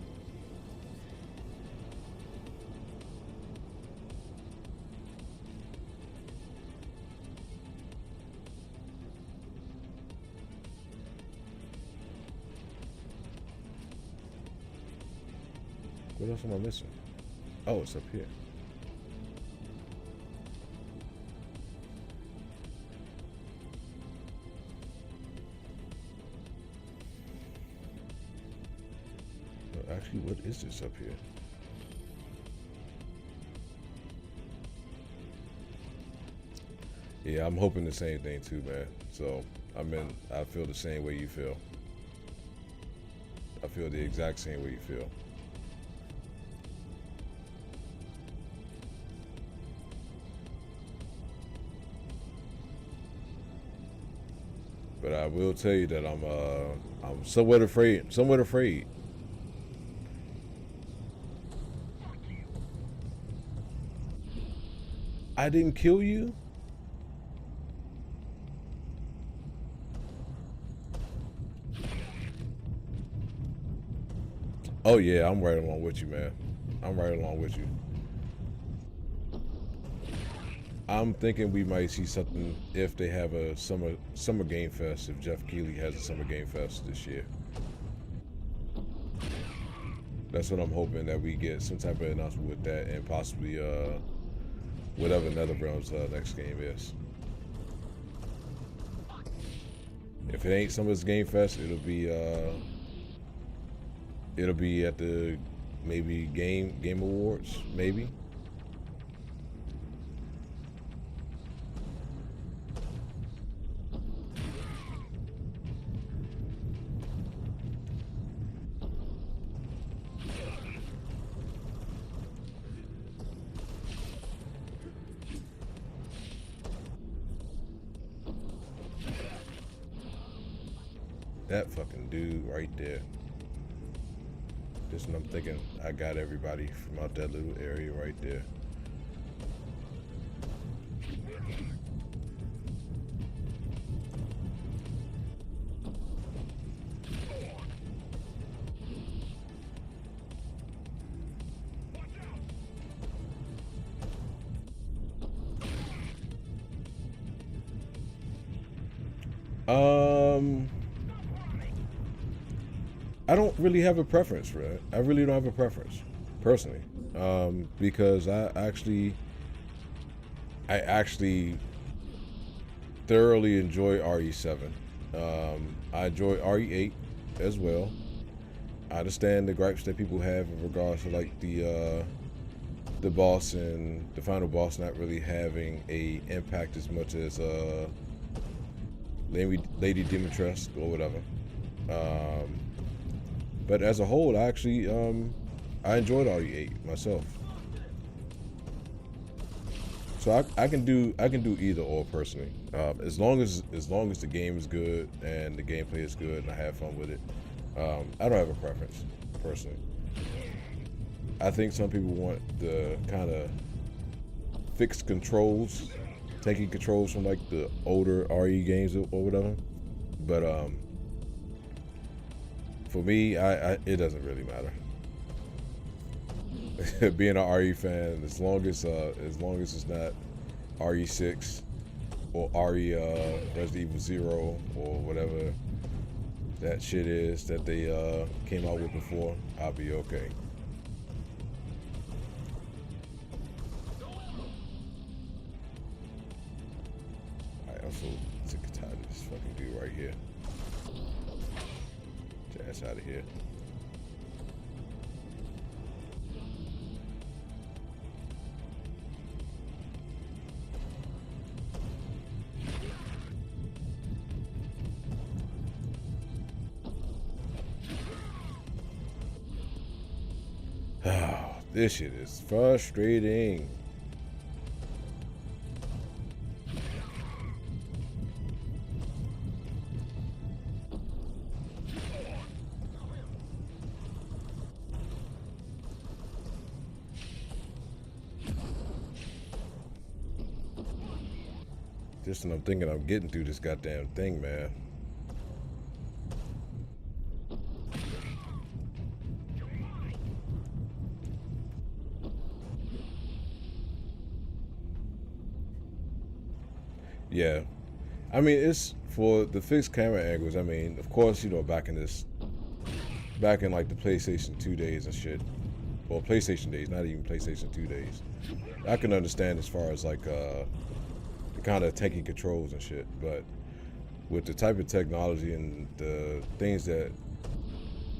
What else am I missing? Oh, it's up here. No, actually, what is this up here? Yeah, I'm hoping the same thing too, man. So, I feel the same way you feel. I feel the exact same way you feel. But I will tell you that I'm somewhat afraid. Somewhat afraid. I didn't kill you? Oh yeah, I'm right along with you, man. I'm right along with you. I'm thinking we might see something if they have a summer game fest, if Jeff Keighley has a summer game fest this year. That's what I'm hoping, that we get some type of announcement with that, and possibly whatever NetherRealm's next game is. If it ain't Summer's Game Fest, it'll be at the maybe Game Awards, maybe. That fucking dude right there. Just when I'm thinking I got everybody from out that little area right there. I don't really have a preference, right? I really don't have a preference, personally, because I actually thoroughly enjoy RE7. I enjoy RE8 as well. I understand the gripes that people have in regards to like the boss and the final boss not really having a impact as much as Lady Demetress or whatever. But as a whole, I actually I enjoyed RE8 myself. So I can do either or personally, as long as the game is good and the gameplay is good and I have fun with it. I don't have a preference personally. I think some people want the kind of fixed controls, taking controls from like the older RE games or whatever. But for me, I it doesn't really matter. Being an RE fan, as long as it's not RE6 or RE Resident Evil 0 or whatever that shit is that they came out with before, I'll be okay. Alright, I'm so sick and tired of this fucking dude right here. Get your ass out of here. This shit is frustrating. Just when I'm thinking I'm getting through this goddamn thing, man. Yeah, I mean, it's for the fixed camera angles. I mean, of course, you know, back in like the PlayStation 2 days and shit, or PlayStation days, not even PlayStation 2 days. I can understand as far as like the kind of taking controls and shit, but with the type of technology and the things that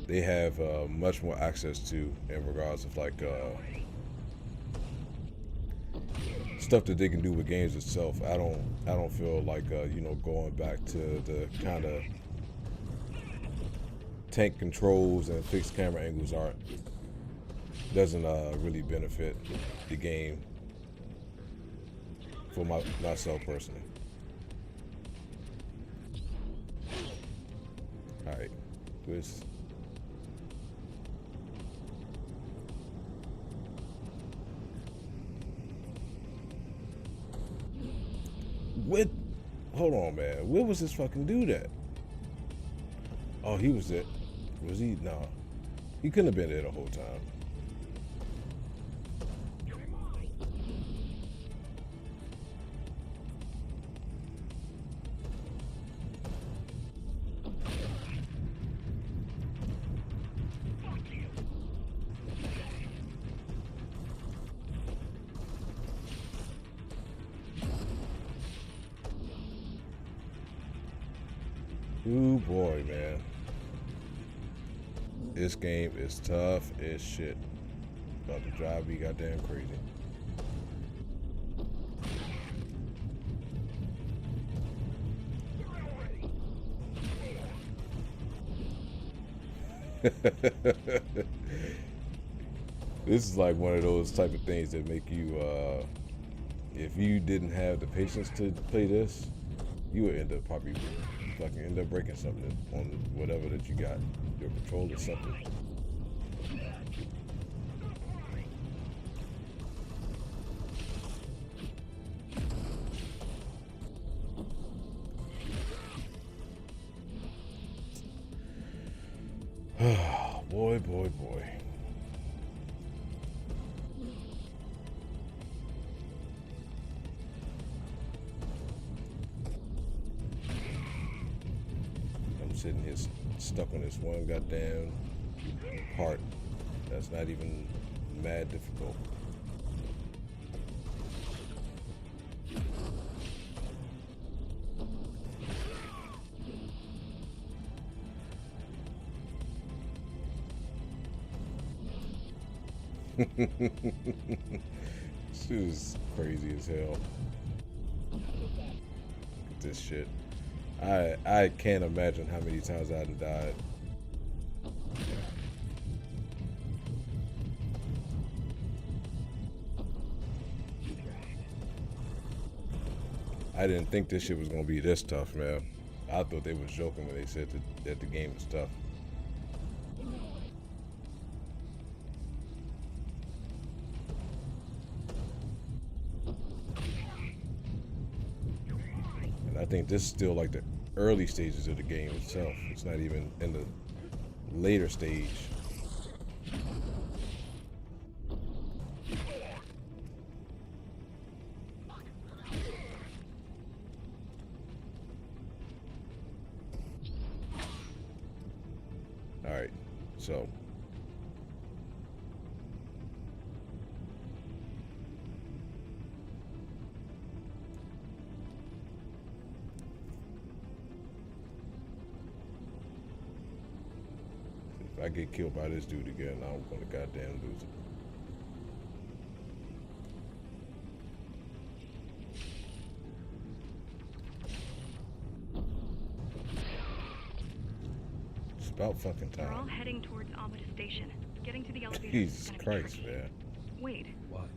they have much more access to in regards of like stuff that they can do with games itself, I don't feel like you know, going back to the kind of tank controls and fixed camera angles doesn't really benefit the game for myself personally. All right, twist. What? Hold on, man. Where was this fucking dude at? Oh, he was it. Was he? No. He couldn't have been there the whole time. Ooh boy, man. This game is tough as shit. About to drive me goddamn crazy. This is like one of those type of things that make you, if you didn't have the patience to play this, you would end up probably fucking end up breaking something on whatever that you got, your control or something. Boy, boy, boy. Sitting here stuck on this one goddamn part that's not even mad difficult. This is crazy as hell. Look at this shit. I can't imagine how many times I done died. I didn't think this shit was gonna be this tough, man. I thought they was joking when they said that the game was tough. think this is still like the early stages of the game itself. It's not even in the later stage. All right, so if I get killed by this dude again, I'm gonna goddamn lose it. It's about fucking We're all time. heading towards Amada Station. Getting to the elevator is Jesus gonna be Christ, tricky. man. Wait, What?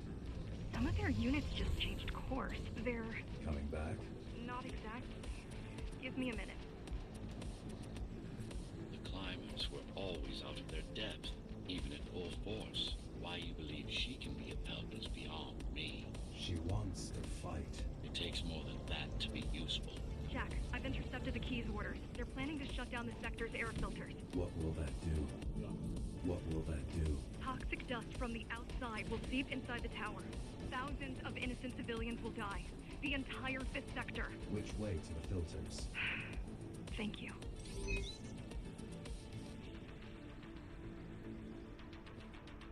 some of their units just changed course. They're Coming back? not exactly. Give me a minute. The climbers were always out of their depth, even at full force. Why you believe she can be a Belt is beyond me. She wants to fight. It takes more than that to be useful. Jack, I've intercepted the Key's orders. They're planning to shut down the sector's air filters. What will that do? What will that do? Toxic dust from the outside will seep inside the tower. Thousands of innocent civilians will die. The entire 5th sector. Which way to the filters? Thank you.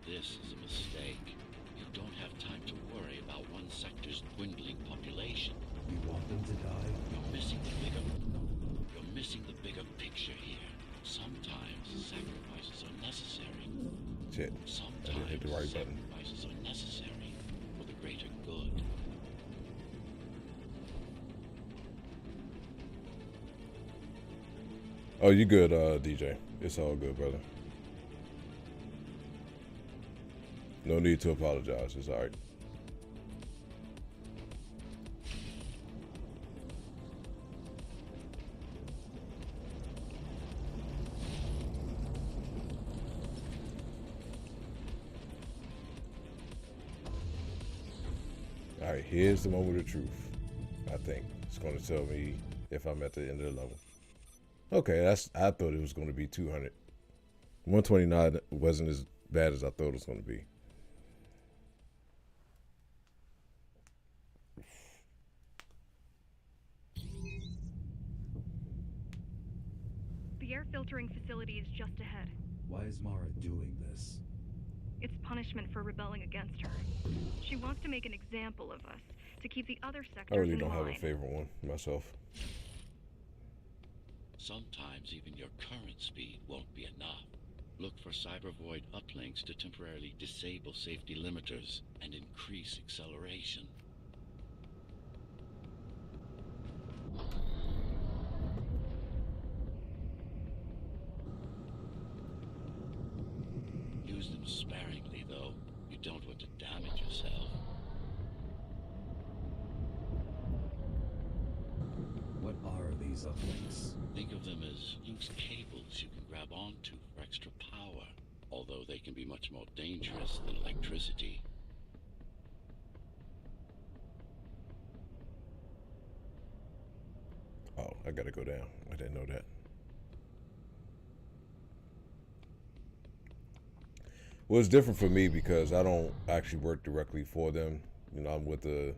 This is a mistake. You don't have time to worry about one sector's dwindling population. You want them to die? You're missing the bigger picture here. Sometimes sacrifices are necessary. Shit. I Sometimes didn't hit the right button. sacrifices are necessary for the greater good. Oh, you good, DJ. It's all good, brother. No need to apologize. It's all right. All right, here's the moment of truth. I think it's going to tell me if I'm at the end of the level. Okay, I thought it was going to be 200. 129 wasn't as bad as I thought it was going to be. The air filtering facility is just ahead. Why is Mara doing this? It's punishment for rebelling against her. She wants to make an example of us, to keep the other I sectors really in don't have a line. favorite one myself. Sometimes even your current speed won't be enough. Look for cyber void uplinks to temporarily disable safety limiters and increase acceleration. Use them sparingly, though. You don't want to damage yourself. What are these uplinks? Think of them as loose cables you can grab onto for extra power, although they can be much more dangerous than electricity. Oh, I gotta go down. I didn't know that. Well, it's different for me because I don't actually work directly for them. You know, I'm with the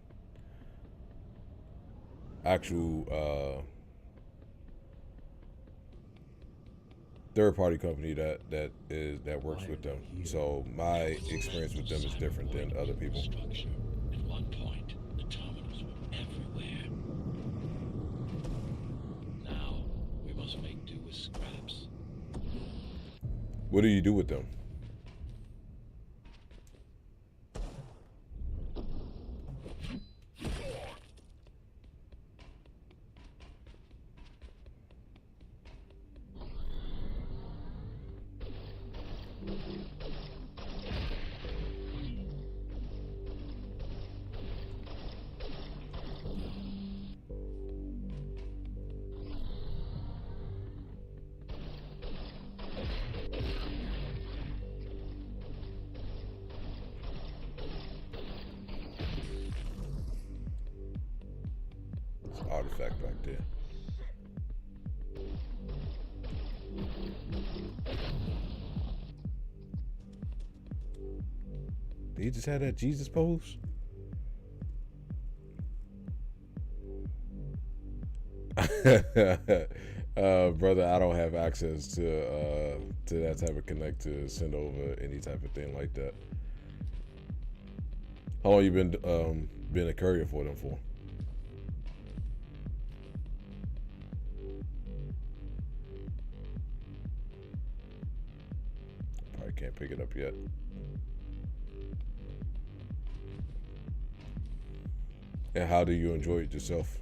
actual third-party company that works with them. So my experience with them is different than other people. Structure. At one point, the terminals were everywhere. Now, we must make do with scraps. What do you do with them? effect back there. Did he just have that Jesus pose? Brother, I don't have access to that type of connect to send over any type of thing like that. How long you been a courier for them for? Probably can't pick it up yet. And how do you enjoy it yourself?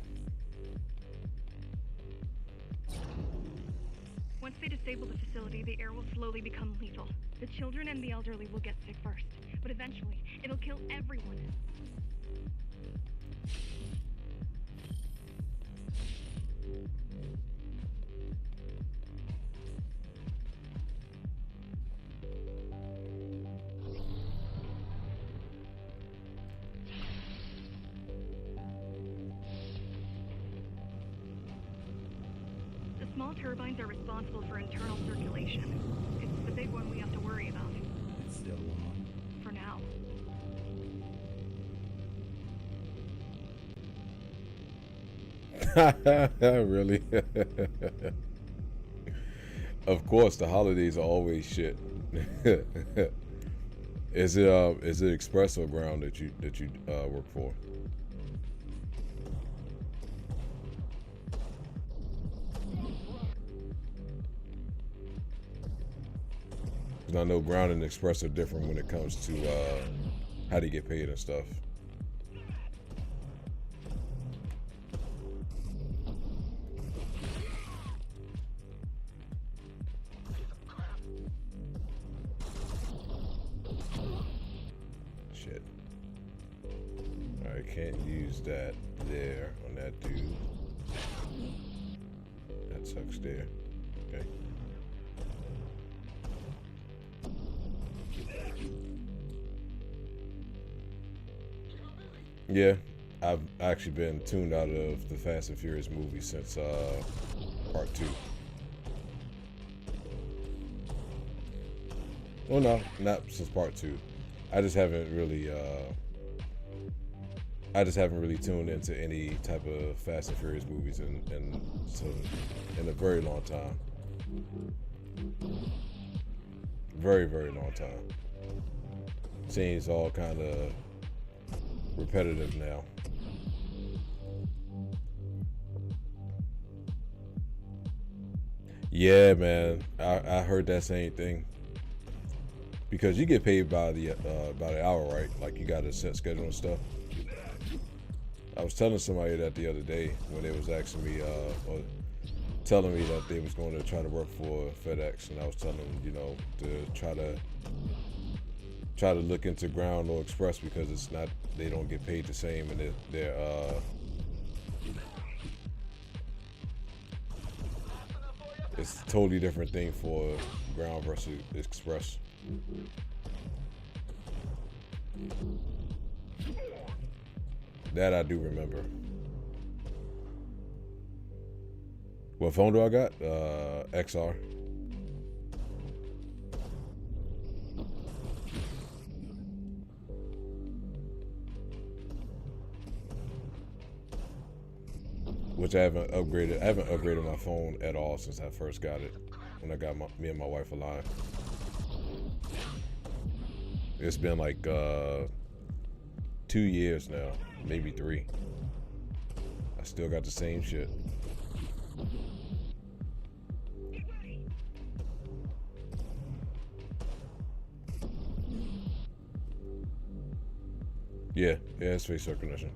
Once they disable the facility, the air will slowly become lethal. The children and the elderly will get sick first, but eventually, it'll kill everyone. The small turbines are responsible for internal circulation. It's the big one we have to worry about. It's still on. For now. Really? Of course, the holidays are always shit. Is it express or ground that you work for? Because I know ground and express are different when it comes to how they get paid and stuff. Shit. Alright, can't use that there on that dude. That sucks there. Okay. Yeah, I've actually been tuned out of the Fast and Furious movie since part 2. Well, no, not since part 2. I just haven't really tuned into any type of Fast and Furious movies in a very long time. Very, very long time. Seems all kind of repetitive now. Yeah, man, I heard that same thing. Because you get paid by the hour, right? Like you got a set schedule and stuff. I was telling somebody that the other day when they was asking me, or telling me that they was going to try to work for FedEx, and I was telling them, you know, to try to look into ground or express because it's not, they don't get paid the same, and they're it's a totally different thing for ground versus express. That I do remember. What phone do I got? XR. Which I haven't upgraded. I haven't upgraded my phone at all since I first got it. When I got me and my wife alive. It's been like 2 years now, maybe 3. I still got the same shit. Yeah, it's face recognition.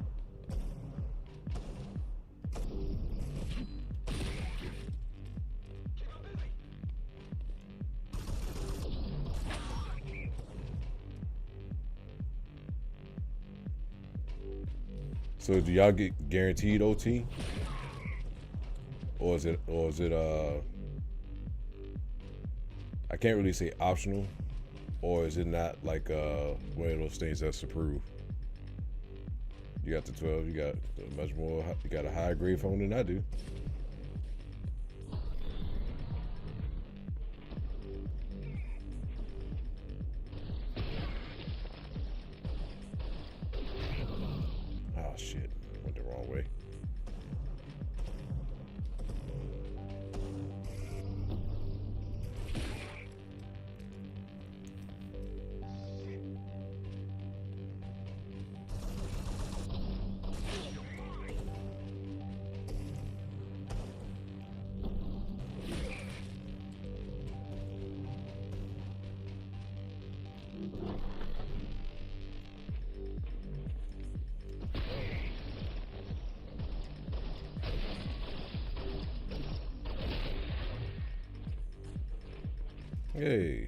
So do y'all get guaranteed OT? Or is it I can't really say optional, or is it not like one of those things that's approved? You got the 12. You got much more. You got a higher grade phone than I do. Oh shit! Went the wrong way. Hey,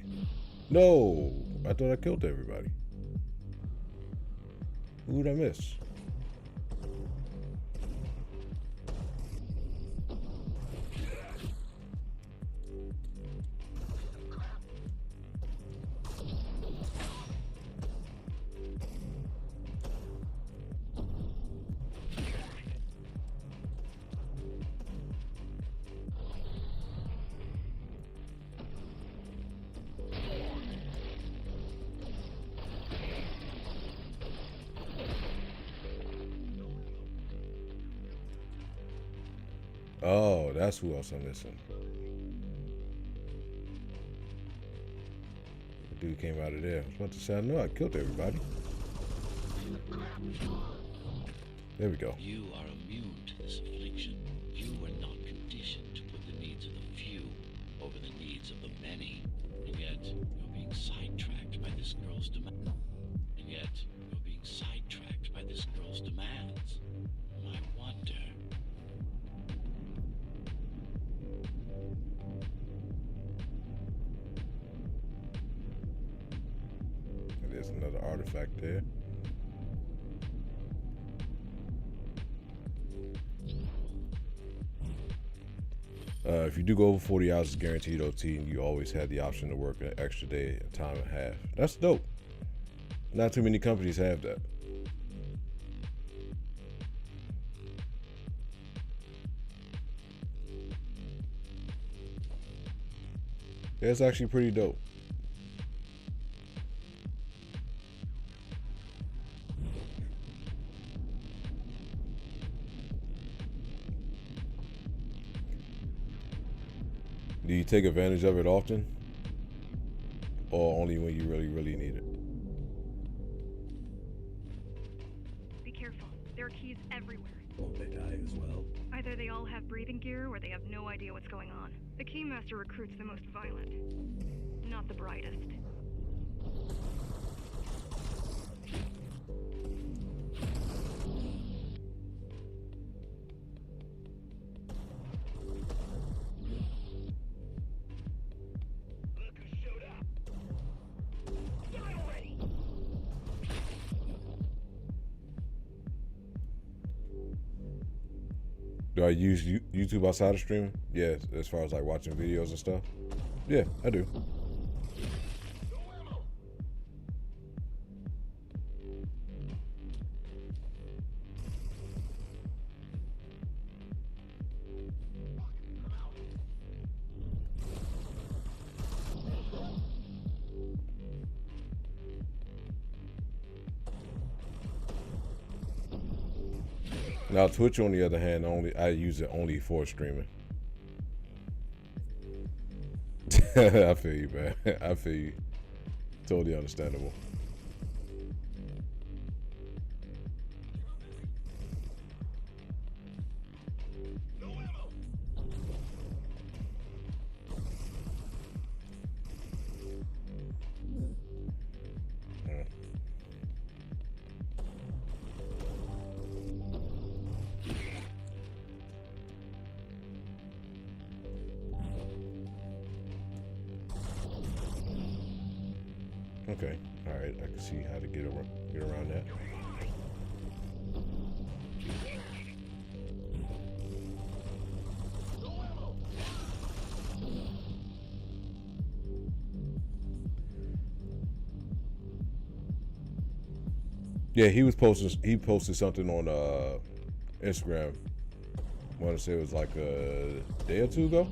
no! I thought I killed everybody. Who did I miss? Oh, that's who else I'm missing. The dude came out of there. I was about to say, I know I killed everybody. There we go. You are immune to this affliction. You were not conditioned to put the needs of the few over the needs of the many. And yet, you're being sidetracked by this girl's demands. And yet, you're being sidetracked by this girl's demands. I wonder. And there's another artifact there. If you do go over 40 hours, it's guaranteed OT, and you always have the option to work an extra day, a time and a half. That's dope. Not too many companies have that. Yeah, it's actually pretty dope. Do you take advantage of it often? Or only when you really, really need it? Be careful. There are keys everywhere. Won't they die as well? Either they all have breathing gear or they have no idea what's going on. The Keymaster recruits the most violent, not the brightest. Do I use YouTube outside of streaming? Yeah, as far as like watching videos and stuff. Yeah, I do. Now Twitch, on the other hand, I use it only for streaming. I feel you, man. I feel you. Totally understandable. Okay, all right, I can see how to get around that. Yeah, he was posting. He posted something on Instagram. I want to say it was like a day or two ago.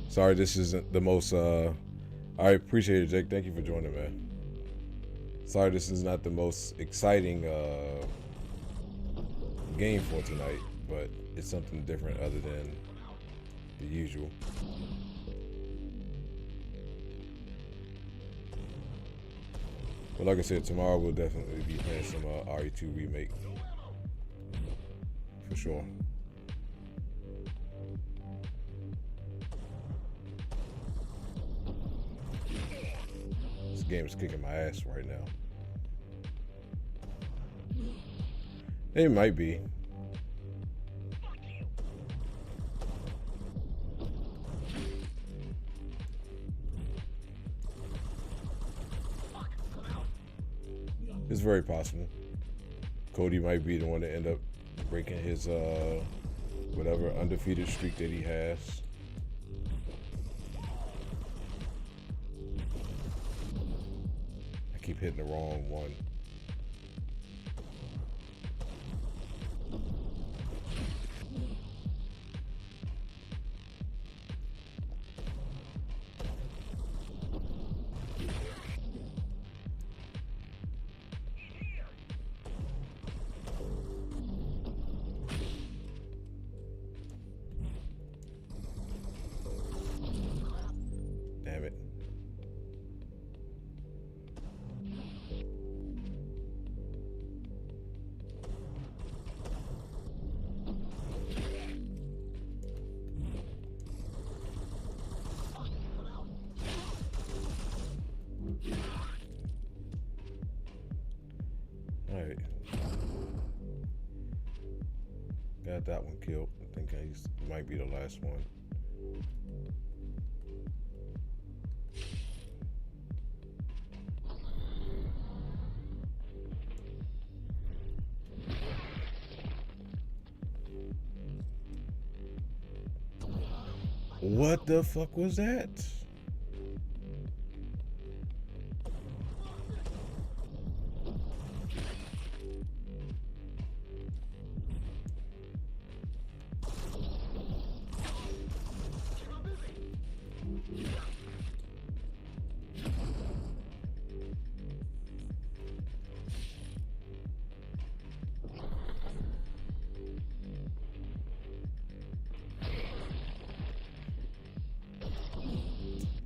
Sorry, this isn't the most. I appreciate it, Jake. Thank you for joining, man. Sorry, this is not the most exciting game for tonight, but it's something different other than the usual. But like I said, tomorrow we'll definitely be playing some RE2 Remake. For sure. This game is kicking my ass right now. It might be. It's very possible. Cody might be the one to end up breaking his whatever undefeated streak that he has. I keep hitting the wrong one. Damn it. Alright. Got that one killed. I think he might be the last one. What the fuck was that?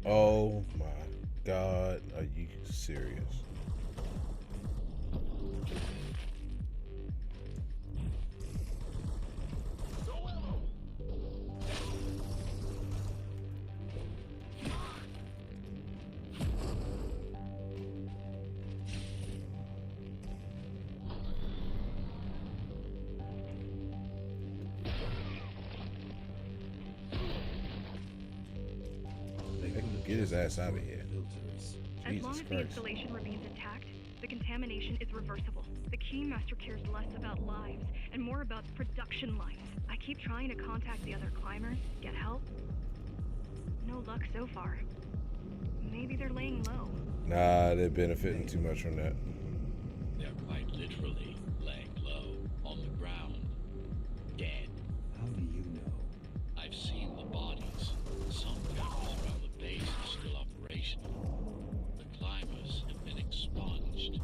Oh my God, are you serious? Get his ass out of here. As long Jesus as the Christ. installation remains intact, the contamination is reversible. The Keymaster cares less about lives and more about production lines. I keep trying to contact the other climbers, get help. No luck so far. Maybe they're laying low. Nah, they're benefiting too much from that. They're quite literally laying low on the ground, dead. How do you know? I've seen the bodies. Some cameras around the base are still operational. The climbers have been expunged.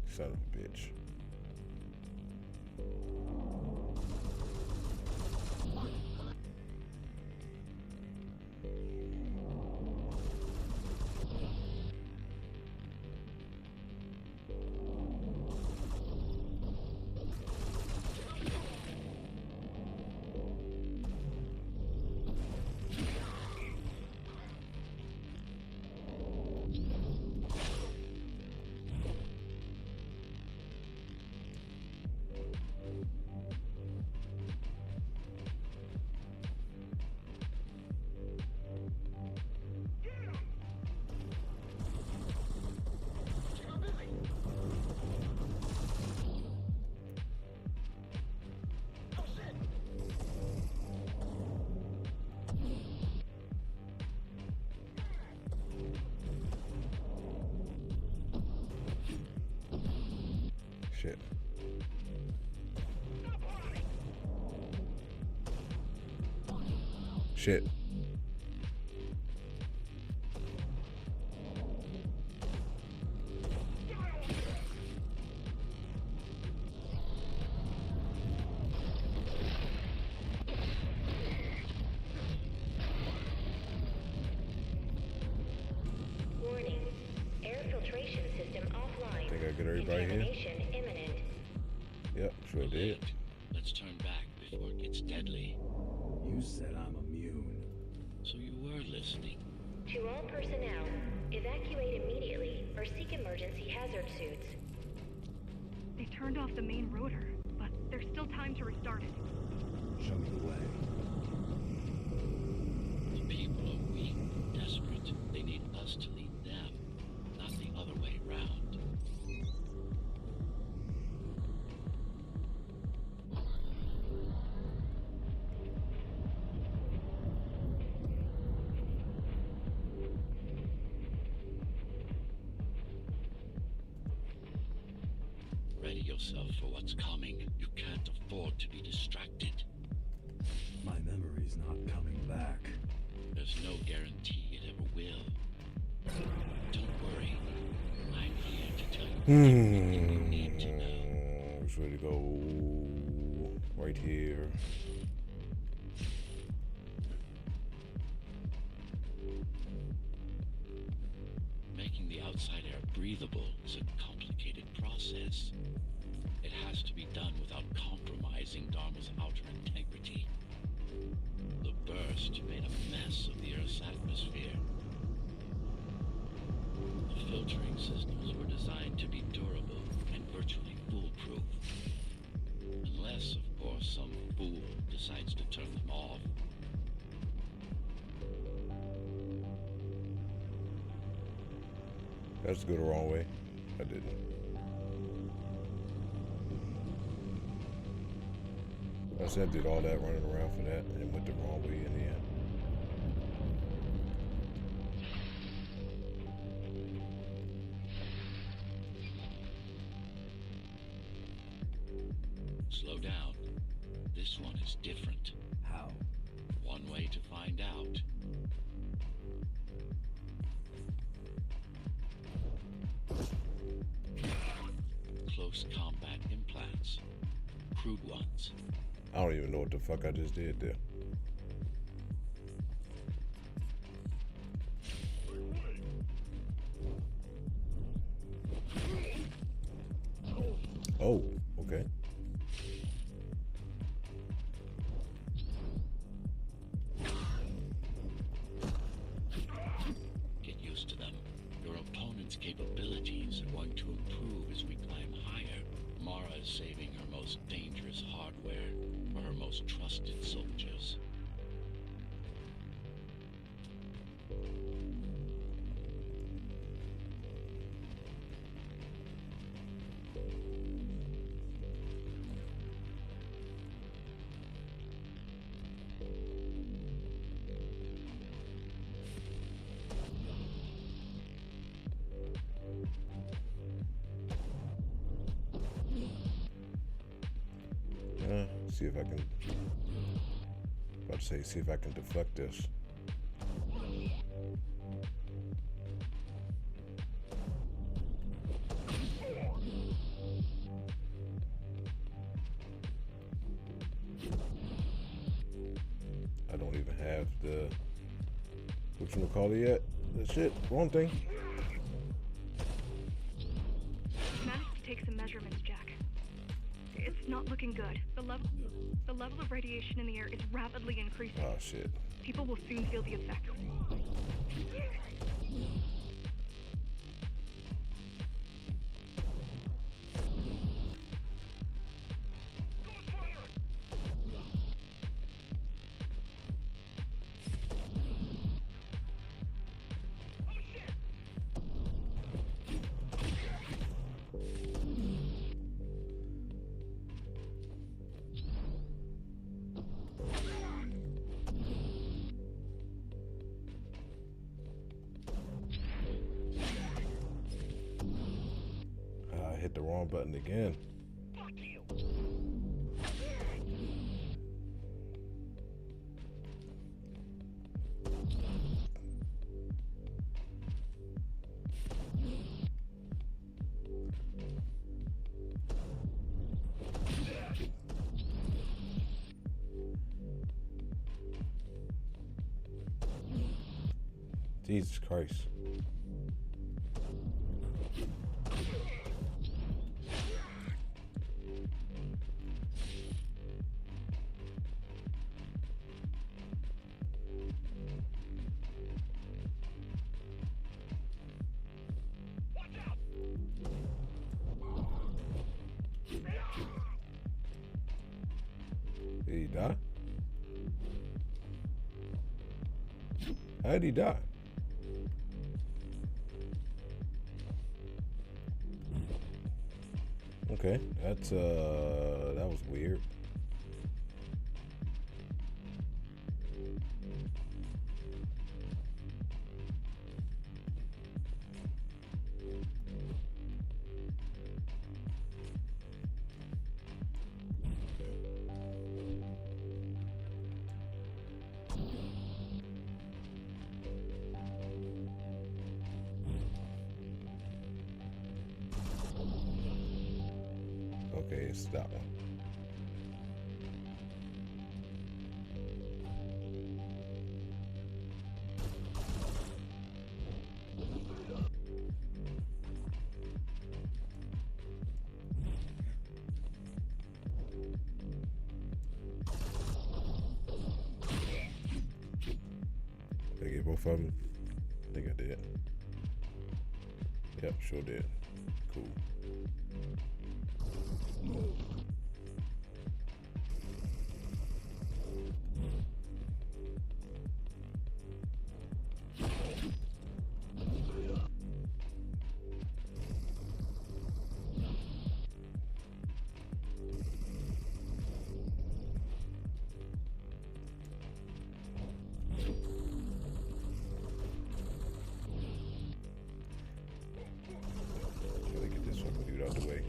Son of a bitch. shit. Shit. Warning. Air filtration system offline. Think I get everybody here? Contamination imminent. Yep, sure did. Late. Let's turn back before it gets deadly. You said I'm immune. So you were listening. To all personnel, evacuate immediately or seek emergency hazard suits. They turned off the main rotor, but there's still time to restart it. Show me the way. The people are weak, desperate. They need us to lead them, not the other way round. Ready yourself for what's coming. You can't afford to be distracted. My memory's not coming back. There's no guarantee it ever will. Don't worry. I'm here to tell you everything you need to know. Which way to go? Right here. Making the outside air breathable is a complicated process. It has to be done without compromising Dharma's outer integrity. The burst made a mess of the Earth's atmosphere. The filtering systems were designed to be durable and virtually foolproof. Unless, of course, some fool decides to turn them off. That's to go the wrong way. I didn't. I said I did all that running around for that and went the wrong way in the end. Slow down. This one is different. How? One way to find out. Close combat implants. Crude ones. I don't even know what the fuck I just did there. Oh, okay. Get used to them. Your opponent's capabilities are going to improve as we climb higher. Mara is saving her most dangerous hardware for her most trusted soldiers. See if I can. About to say, see if I can deflect this. I don't even have the. What you call it yet? That shit. Wrong thing. Managed to take some measurements, Jack. It's not looking good. The level of radiation in the air is rapidly increasing. Oh shit. People will soon feel the effects. Hit the wrong button again. Jesus Christ. Did he die? How did he die? Okay, that was weird. Okay, it's that one. Did I get both of them? I think I did. Yep, sure did. Cool. Gotta get this fucking dude out the way.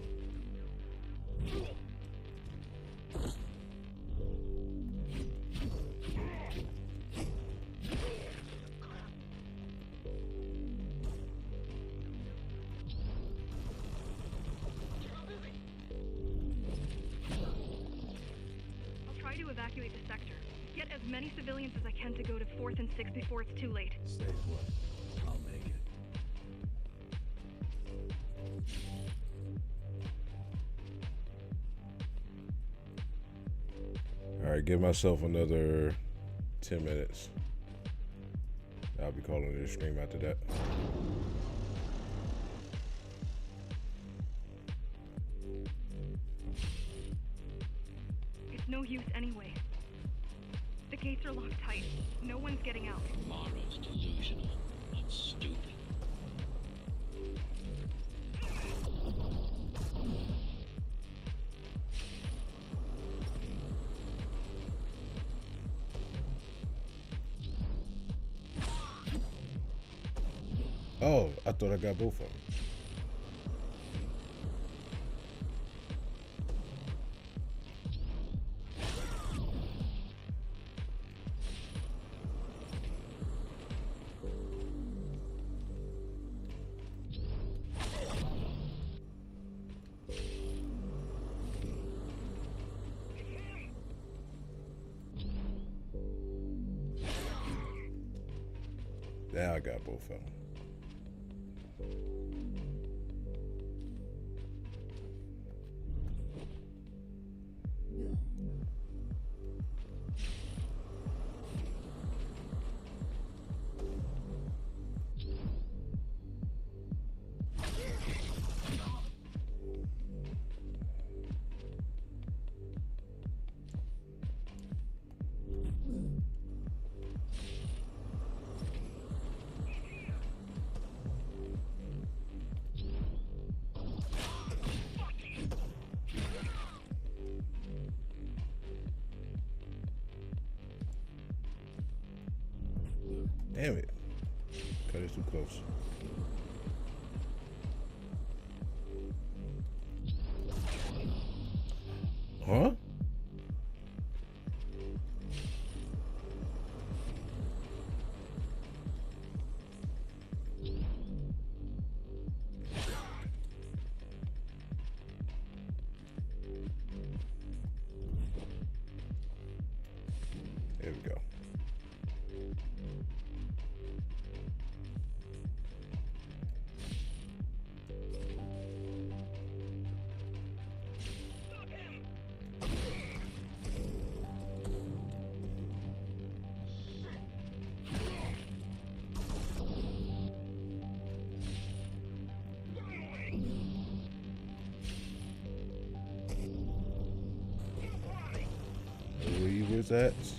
I'll try to evacuate the sector. Get as many civilians as I can to go to 4th and 6th before it's too late. Stay put. I'll make it. All right, give myself another 10 minutes. I'll be calling it a stream after that. It's no use anyway. The gates are locked tight. No one's getting out. Mara's delusional, not stupid. Oh, I thought I got both of them. Now I got both of them. Damn it. Cut it too close. Huh? There we go. his ass.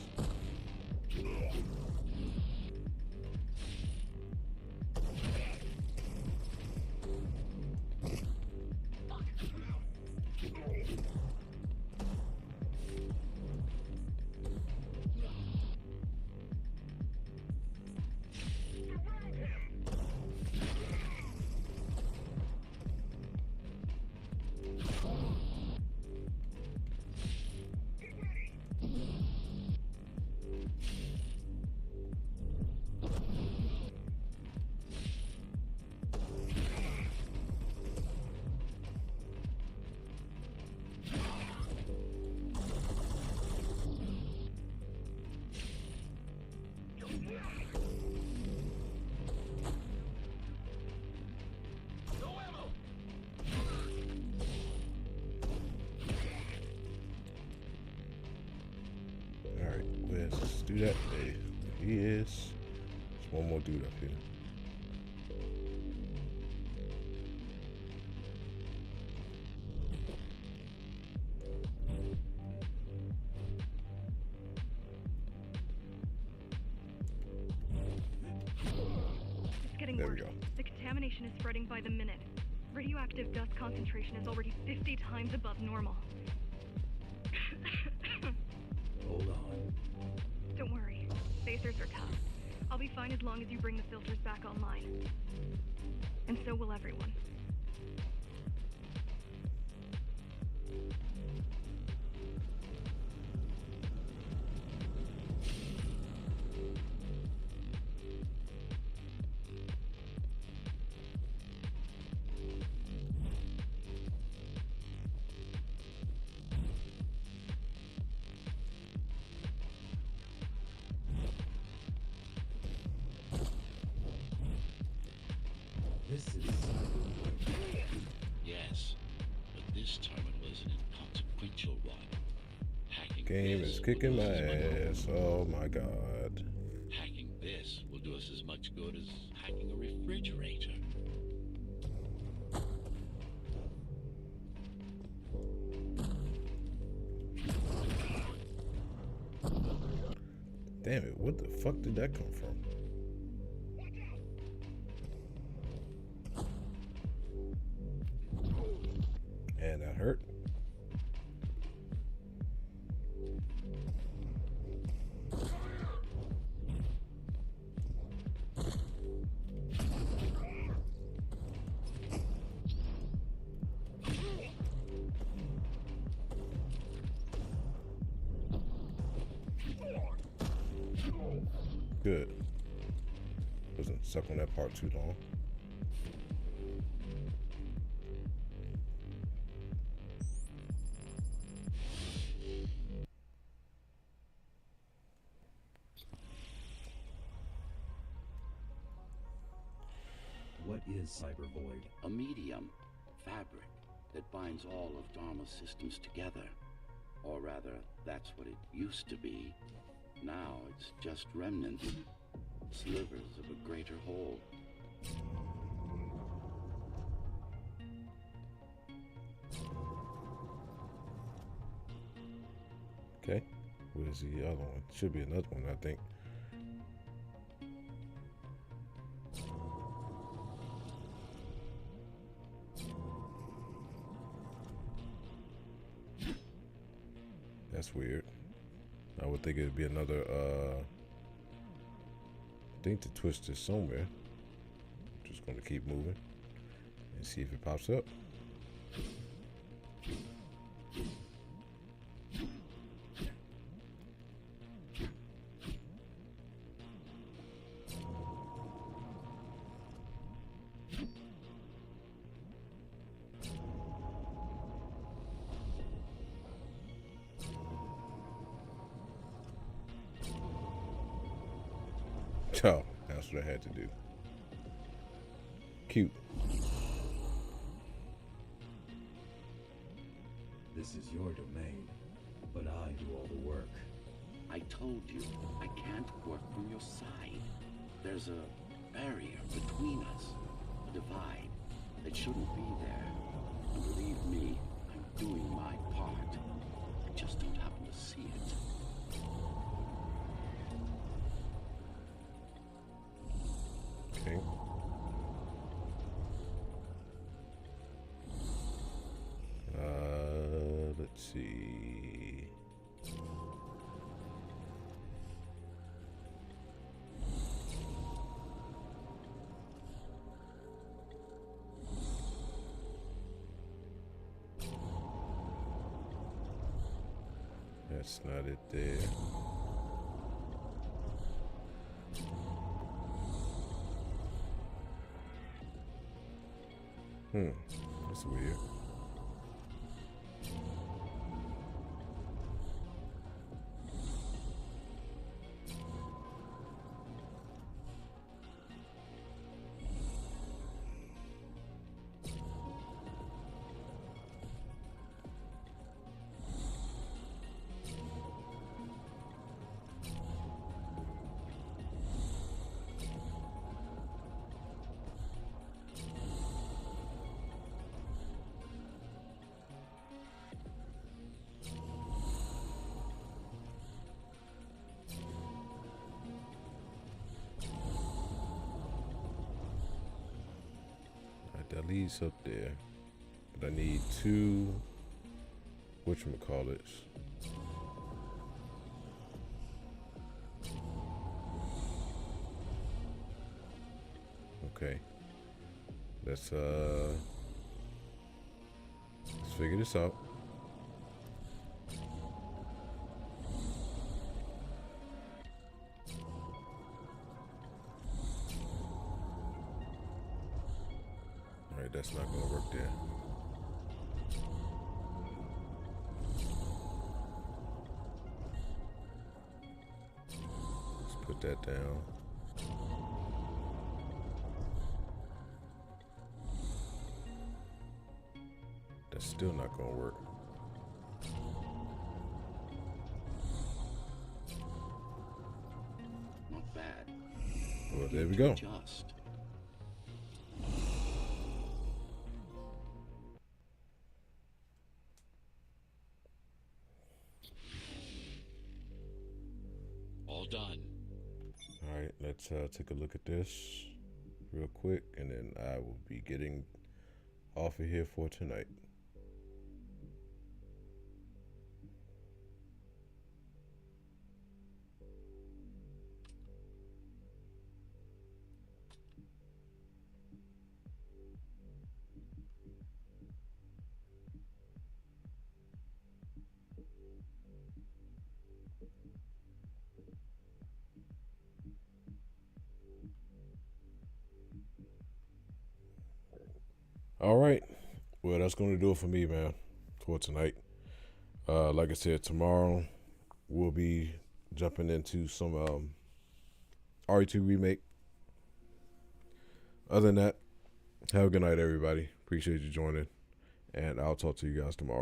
Let's do that. Hey, there he is. There's one more dude up here. It's getting There we worse. go. The contamination is spreading by the minute. Radioactive dust concentration is already 50 times above normal. Hold on. Don't worry. Spacers are tough. I'll be fine as long as you bring the filters back online. And so will everyone. This is... Yes, but this time it was an inconsequential one. Hacking Game this is kicking will my do us as much- ass. Oh my god. Hacking this will do us as much good as hacking a refrigerator. Damn it, what the fuck did that come from? And that hurt. Good. Wasn't stuck on that part too long. What is Cybervoid? A medium, fabric, that binds all of Dharma's systems together. Or rather, that's what it used to be. Now it's just remnants, slivers of a greater whole. Okay. Where's the other one? Should be another one, I think. That's weird. I would think it'd be another, I think the twist is somewhere. Just gonna keep moving and see if it pops up. Oh, that's what I had to do. Cute. This is your domain, but I do all the work. I told you, I can't work from your side. There's a barrier between us, a divide that shouldn't be there. And believe me, I'm doing my part. I just don't happen to see it. Okay. Let's see. That's not it there. That's weird. That leads up there, but I need two whatchamacallits. Okay, let's figure this out. Alright, that's not gonna work there. Let's put that down. That's still not gonna work. Not bad. Well, there we go. Adjust. All done. All right, let's take a look at this real quick, and then I will be getting off of here for tonight. All right. Well, that's going to do it for me, man, for tonight. Like I said, tomorrow we'll be jumping into some RE2 Remake. Other than that, have a good night, everybody. Appreciate you joining, and I'll talk to you guys tomorrow.